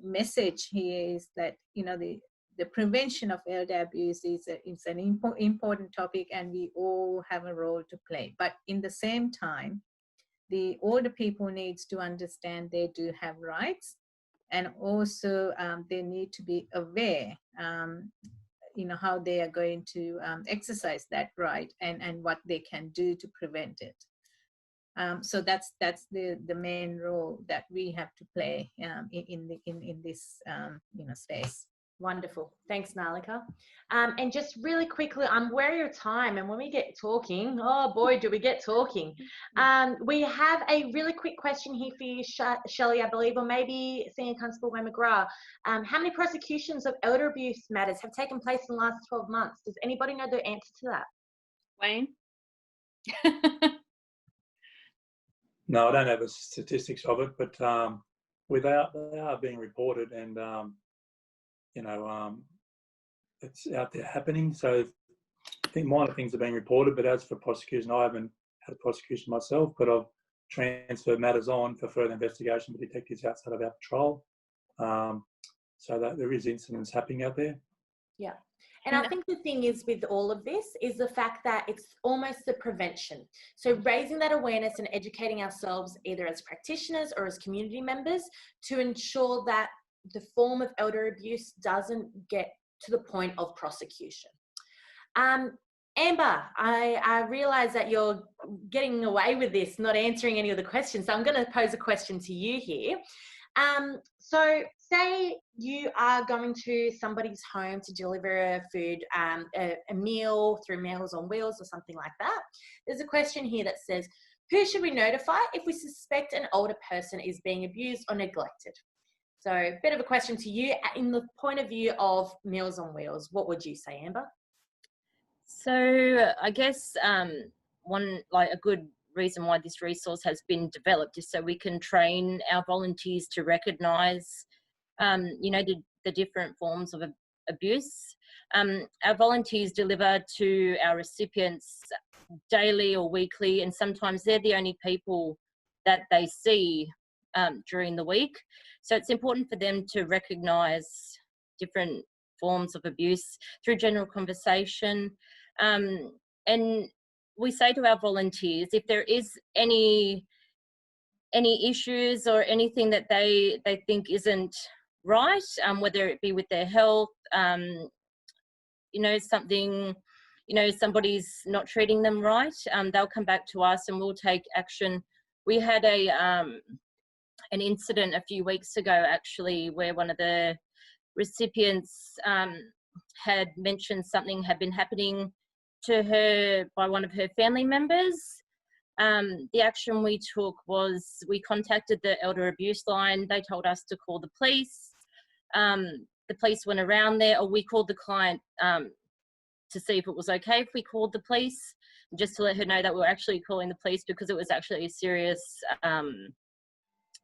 message here is that the prevention of elder abuse is an important topic, and we all have a role to play. But in the same time, the older people needs to understand they do have rights, and also they need to be aware how they are going to exercise that right, and what they can do to prevent it. So that's the main role that we have to play in this space. Wonderful. Thanks, Nalika. And just really quickly, I'm wary of time, and when we get talking, oh boy, do we get talking. We have a really quick question here for you, Shelley, I believe, or maybe Senior Constable Wayne McGrath. How many prosecutions of elder abuse matters have taken place in the last 12 months? Does anybody know the answer to that? Wayne? No, I don't have the statistics of it, but they are being reported, and it's out there happening. So I think minor things are being reported, but as for prosecution, I haven't had a prosecution myself, but I've transferred matters on for further investigation with detectives outside of our patrol. So that there is incidents happening out there. Yeah. And I think the thing is with all of this is the fact that it's almost the prevention. So raising that awareness and educating ourselves either as practitioners or as community members to ensure that the form of elder abuse doesn't get to the point of prosecution. Amber, I realise that you're getting away with this, not answering any of the questions. So I'm going to pose a question to you here. So say you are going to somebody's home to deliver food, a meal through Meals on Wheels or something like that. There's a question here that says, who should we notify if we suspect an older person is being abused or neglected? So a bit of a question to you in the point of view of Meals on Wheels. What would you say, Amber? So I guess a good reason why this resource has been developed is so we can train our volunteers to recognise, the different forms of abuse. Our volunteers deliver to our recipients daily or weekly, and sometimes they're the only people that they see during the week. So it's important for them to recognise different forms of abuse through general conversation. And we say to our volunteers, if there is any issues or anything that they think isn't right, whether it be with their health, somebody's not treating them right, they'll come back to us and we'll take action. We had an incident a few weeks ago, actually, where one of the recipients had mentioned something had been happening to her by one of her family members. The action we took was we contacted the elder abuse line. They told us to call the police. The police went around there, or we called the client to see if it was okay if we called the police, just to let her know that we were actually calling the police because it was actually a serious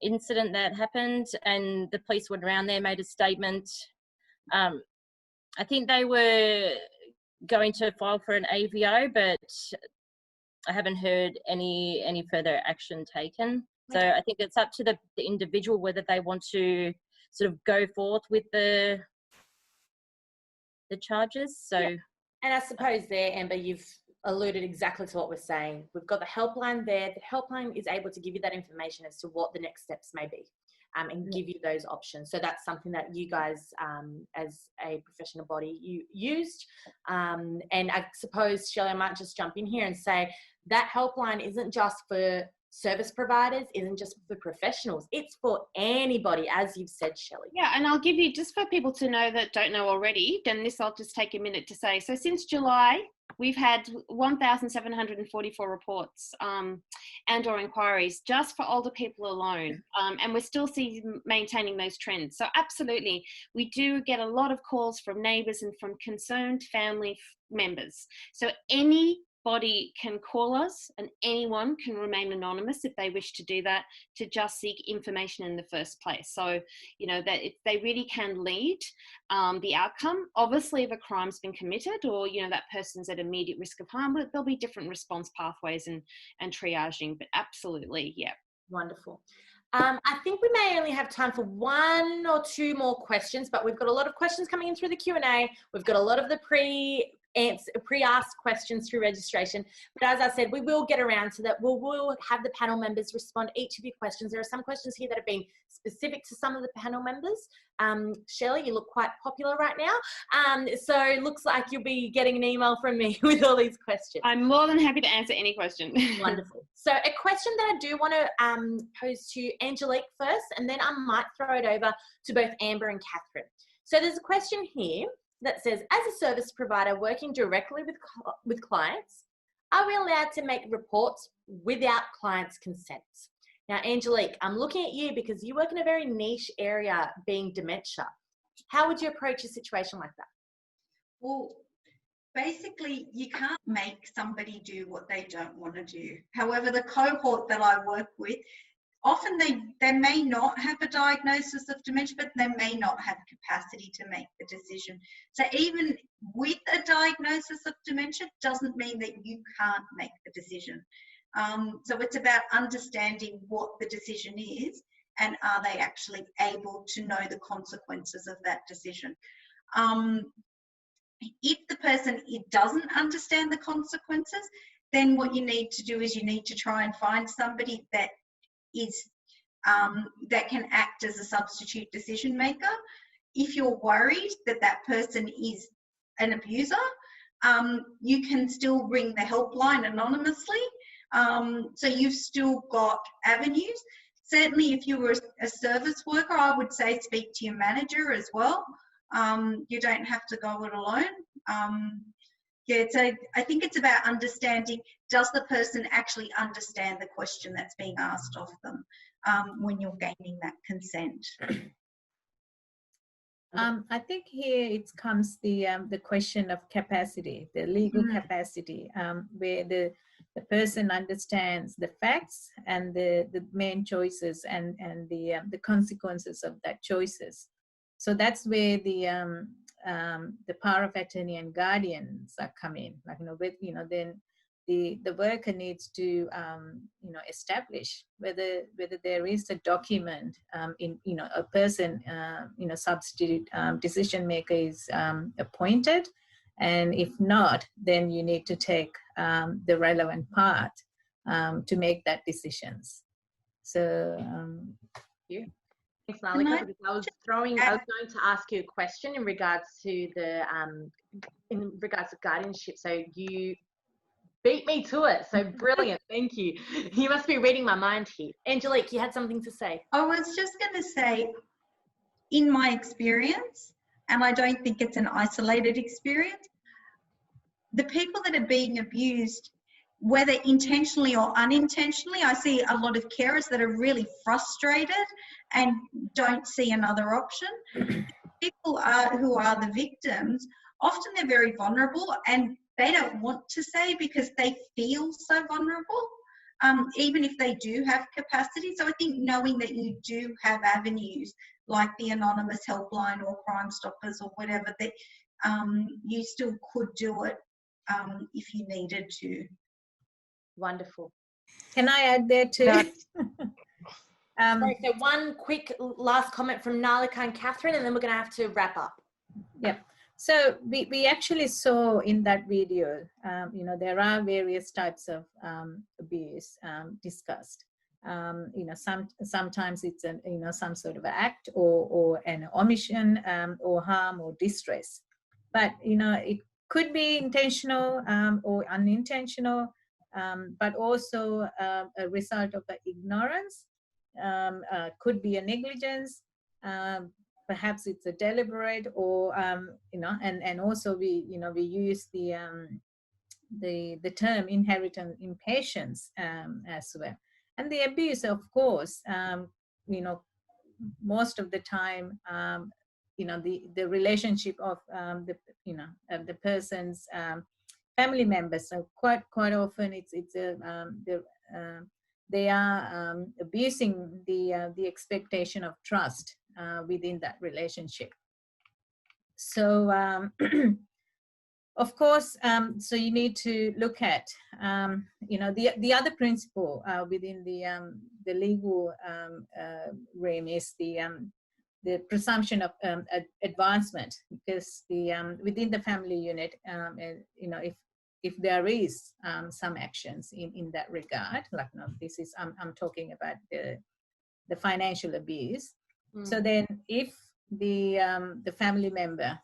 incident that happened. And the police went around there, made a statement. I think they were going to file for an AVO, but I haven't heard any further action taken. So I think it's up to the individual whether they want to sort of go forth with the charges. So, yeah. And I suppose there, Amber, you've alluded exactly to what we're saying. We've got the helpline there. The helpline is able to give you that information as to what the next steps may be, and give you those options. So that's something that you guys, as a professional body, you used. And I suppose, Shelley, I might just jump in here and say that helpline isn't just for service providers, isn't just for professionals, it's for anybody, as you've said, Shelley. Yeah, and I'll give you, just for people to know that don't know already, then this I'll just take a minute to say. So since July we've had 1,744 reports and or inquiries just for older people alone, and we're still maintaining those trends. So absolutely, we do get a lot of calls from neighbours and from concerned family members. So anybody can call us, and anyone can remain anonymous if they wish to do that, to just seek information in the first place. So, you know, that they really can lead the outcome. Obviously, if a crime's been committed or, you know, that person's at immediate risk of harm, there'll be different response pathways and triaging, but absolutely, yeah. Wonderful. I think we may only have time for 1 or 2 more questions, but we've got a lot of questions coming in through the Q&A. We've got a lot of the pre-asked questions through registration. But as I said, we will get around to that. We'll have the panel members respond to each of your questions. There are some questions here that have been specific to some of the panel members. Shelley, you look quite popular right now. So it looks like you'll be getting an email from me with all these questions. I'm more than happy to answer any question. Wonderful. So a question that I do want to pose to Angelique first, and then I might throw it over to both Amber and Catherine. So there's a question here that says, as a service provider working directly with clients, are we allowed to make reports without clients' consent? Now, Angelique, I'm looking at you because you work in a very niche area, being dementia. How would you approach a situation like that? Well, basically, you can't make somebody do what they don't want to do. However, the cohort that I work with, often they may not have a diagnosis of dementia, but they may not have capacity to make the decision. So even with a diagnosis of dementia doesn't mean that you can't make the decision. So it's about understanding what the decision is and are they actually able to know the consequences of that decision. If the person doesn't understand the consequences, then what you need to do is you need to try and find somebody that is that can act as a substitute decision maker. If you're worried that that person is an abuser, you can still ring the helpline anonymously. So you've still got avenues. Certainly, if you were a service worker, I would say speak to your manager as well. You don't have to go it alone. Yeah, so I think it's about understanding, does the person actually understand the question that's being asked of them when you're gaining that consent? I think here it comes the question of capacity, the legal capacity, where the person understands the facts and the main choices and the consequences of that choices. So that's where the power of attorney and guardians are coming. Like, you know, with, you know, then the worker needs to you know, establish whether there is a document in, you know, a person, you know, substitute decision maker is appointed, and if not, then you need to take the relevant part to make that decisions. So yeah. Thanks, Nalika, because I was going to ask you a question in regards to the guardianship. So you beat me to it. So brilliant. Thank you. You must be reading my mind here. Angelique, you had something to say. I was just going to say, in my experience, and I don't think it's an isolated experience, the people that are being abused, whether intentionally or unintentionally, I see a lot of carers that are really frustrated and don't see another option. People who are the victims, often they're very vulnerable and they don't want to say because they feel so vulnerable, even if they do have capacity. So I think knowing that you do have avenues like the anonymous helpline or Crime Stoppers or whatever, that you still could do it if you needed to. Wonderful. Can I add there too? Sorry, so one quick last comment from Nalika and Catherine, and then we're going to have to wrap up. Yep. So we actually saw in that video, you know, there are various types of abuse discussed. You know, sometimes it's an, you know, some sort of act or an omission or harm or distress. But, you know, it could be intentional or unintentional, but also a result of ignorance, could be a negligence, perhaps it's a deliberate or, you know, and also we, you know, we use the the term inherited impatience as well. And the abuse, of course, you know, most of the time, you know, the relationship of the person's family members. So quite often, they are abusing the expectation of trust within that relationship. So of course, so you need to look at you know, the other principle within the legal realm is the presumption of advancement, because within the family unit, you know, if there is some actions in that regard, like, you know, this is I'm talking about the financial abuse. So then, if the family member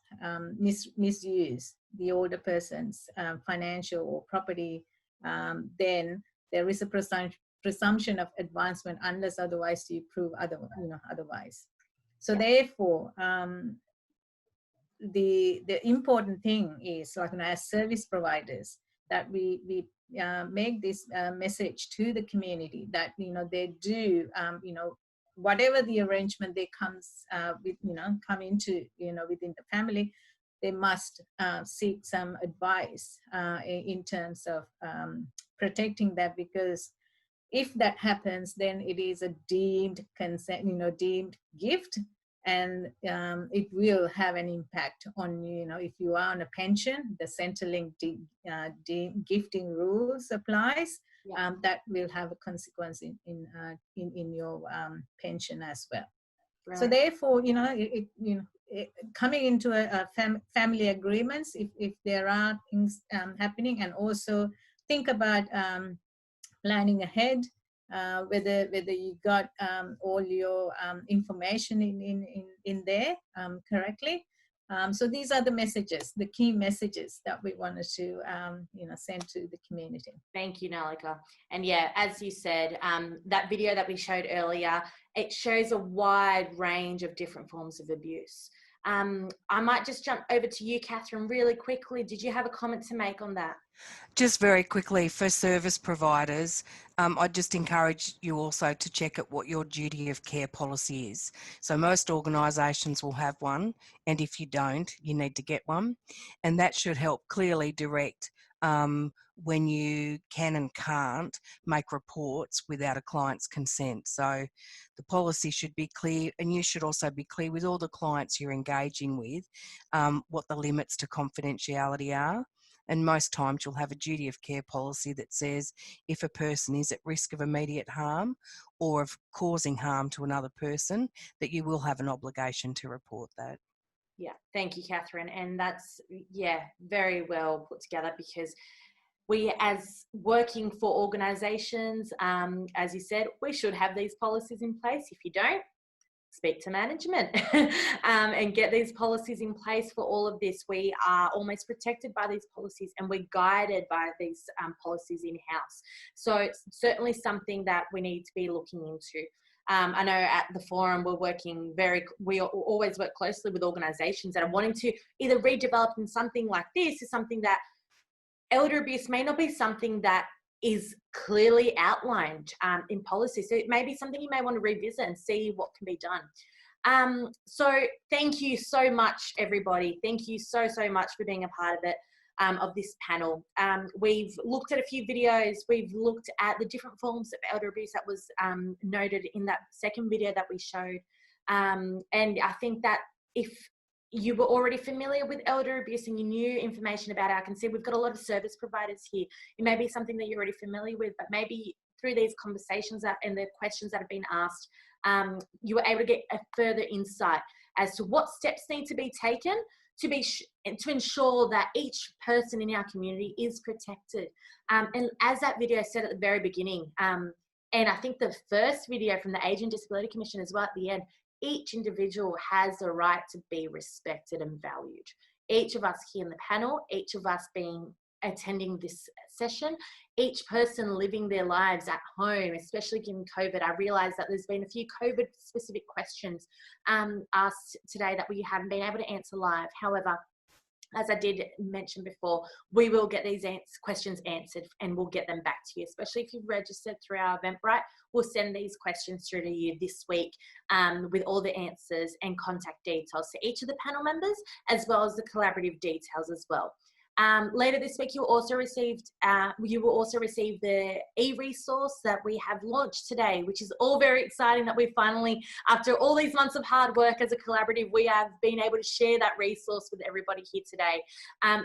misuse the older person's financial or property, then there is a presumption of advancement unless otherwise you prove otherwise. So therefore, the important thing is, like, you know, as service providers, that we make this message to the community that, you know, they do, you know, whatever the arrangement they comes with, you know, come into, you know, within the family, they must seek some advice in terms of protecting that, because if that happens, then it is a deemed consent, you know, deemed gift, and it will have an impact on, you know, if you are on a pension, the Centrelink gifting rules applies. That will have a consequence in your pension as well. Right. So therefore, you know, coming into a family agreements, if there are things happening, and also think about planning ahead, whether you got all your information in there correctly. So these are the messages, the key messages that we wanted to you know, send to the community. Thank you, Nalika. And yeah, as you said, that video that we showed earlier, it shows a wide range of different forms of abuse. I might just jump over to you, Catherine, really quickly. Did you have a comment to make on that? Just very quickly, for service providers, I'd just encourage you also to check at what your duty of care policy is. So most organisations will have one, and if you don't, you need to get one. And that should help clearly direct when you can and can't make reports without a client's consent. So the policy should be clear, and you should also be clear with all the clients you're engaging with what the limits to confidentiality are. And most times you'll have a duty of care policy that says if a person is at risk of immediate harm or of causing harm to another person, that you will have an obligation to report that. Yeah, thank you, Catherine. And that's, yeah, very well put together, because we, as working for organisations, as you said, we should have these policies in place. If you don't, speak to management and get these policies in place for all of this. We are almost protected by these policies, and we're guided by these policies in-house. So it's certainly something that we need to be looking into. I know at the forum we always work closely with organisations that are wanting to either redevelop in something like this, is something that elder abuse may not be something that is clearly outlined in policy. So it may be something you may want to revisit and see what can be done. So thank you so much, everybody. Thank you so much for being a part of it, of this panel. We've looked at a few videos. We've looked at the different forms of elder abuse that was noted in that second video that we showed. And I think that if you were already familiar with elder abuse and you knew information about it, I can see we've got a lot of service providers here. It may be something that you're already familiar with, but maybe through these conversations and the questions that have been asked, you were able to get a further insight as to what steps need to be taken to ensure that each person in our community is protected. And as that video said at the very beginning, and I think the first video from the Age and Disability Commission as well at the end, each individual has the right to be respected and valued. Each of us here in the panel, each of us attending this session, each person living their lives at home, especially given COVID. I realise that there's been a few COVID specific questions asked today that we haven't been able to answer live. However, as I did mention before, we will get these questions answered and we'll get them back to you, especially if you've registered through our Eventbrite. We'll send these questions through to you this week with all the answers and contact details to each of the panel members, as well as the collaborative details as well. Later this week, you will also receive the e-resource that we have launched today, which is all very exciting that we finally, after all these months of hard work as a collaborative, we have been able to share that resource with everybody here today.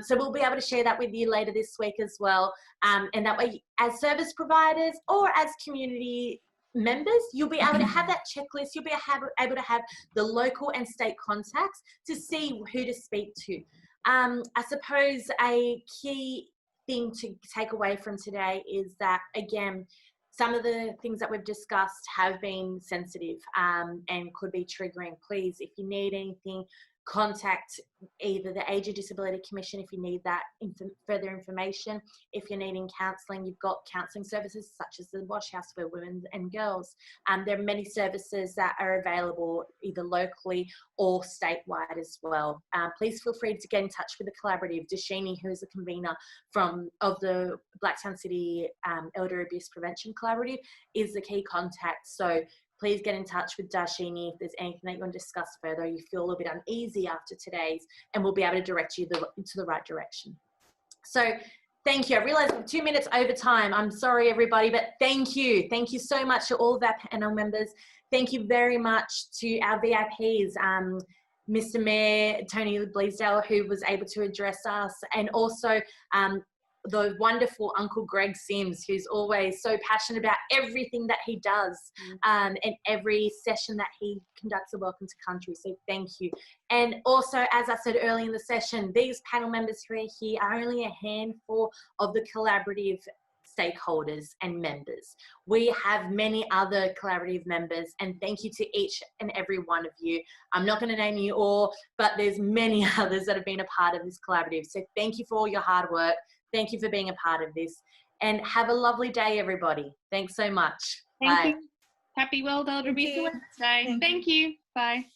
So we'll be able to share that with you later this week as well. And that way, as service providers or as community members, you'll be able to have that checklist. You'll be able to have the local and state contacts to see who to speak to. I suppose a key thing to take away from today is that, again, some of the things that we've discussed have been sensitive and could be triggering. Please, if you need anything, contact either the Age and Disability Commission if you need that further information. If you're needing counselling, you've got counselling services such as the Wash House for women and girls. There are many services that are available either locally or statewide as well. Please feel free to get in touch with the collaborative. Dashini, who is the convener of the Blacktown City Elder Abuse Prevention Collaborative, is the key contact. So please get in touch with Darshini if there's anything that you want to discuss further, you feel a little bit uneasy after today's, and we'll be able to direct you into the right direction. So thank you. I realise I'm 2 minutes over time. I'm sorry, everybody, but thank you. Thank you so much to all of our panel members. Thank you very much to our VIPs, Mr. Mayor Tony Bleasdale, who was able to address us, and also the wonderful Uncle Greg Sims, who's always so passionate about everything that he does and every session that he conducts a Welcome to Country. So thank you. And also, as I said earlier in the session, these panel members who are here are only a handful of the collaborative stakeholders and members. We have many other collaborative members, and thank you to each and every one of you. I'm not going to name you all, but there's many others that have been a part of this collaborative. So thank you for all your hard work. Thank you for being a part of this, and have a lovely day, everybody. Thanks so much. Thank Bye. you. Happy World Elder Abuse Awareness Day. Thank you. Bye.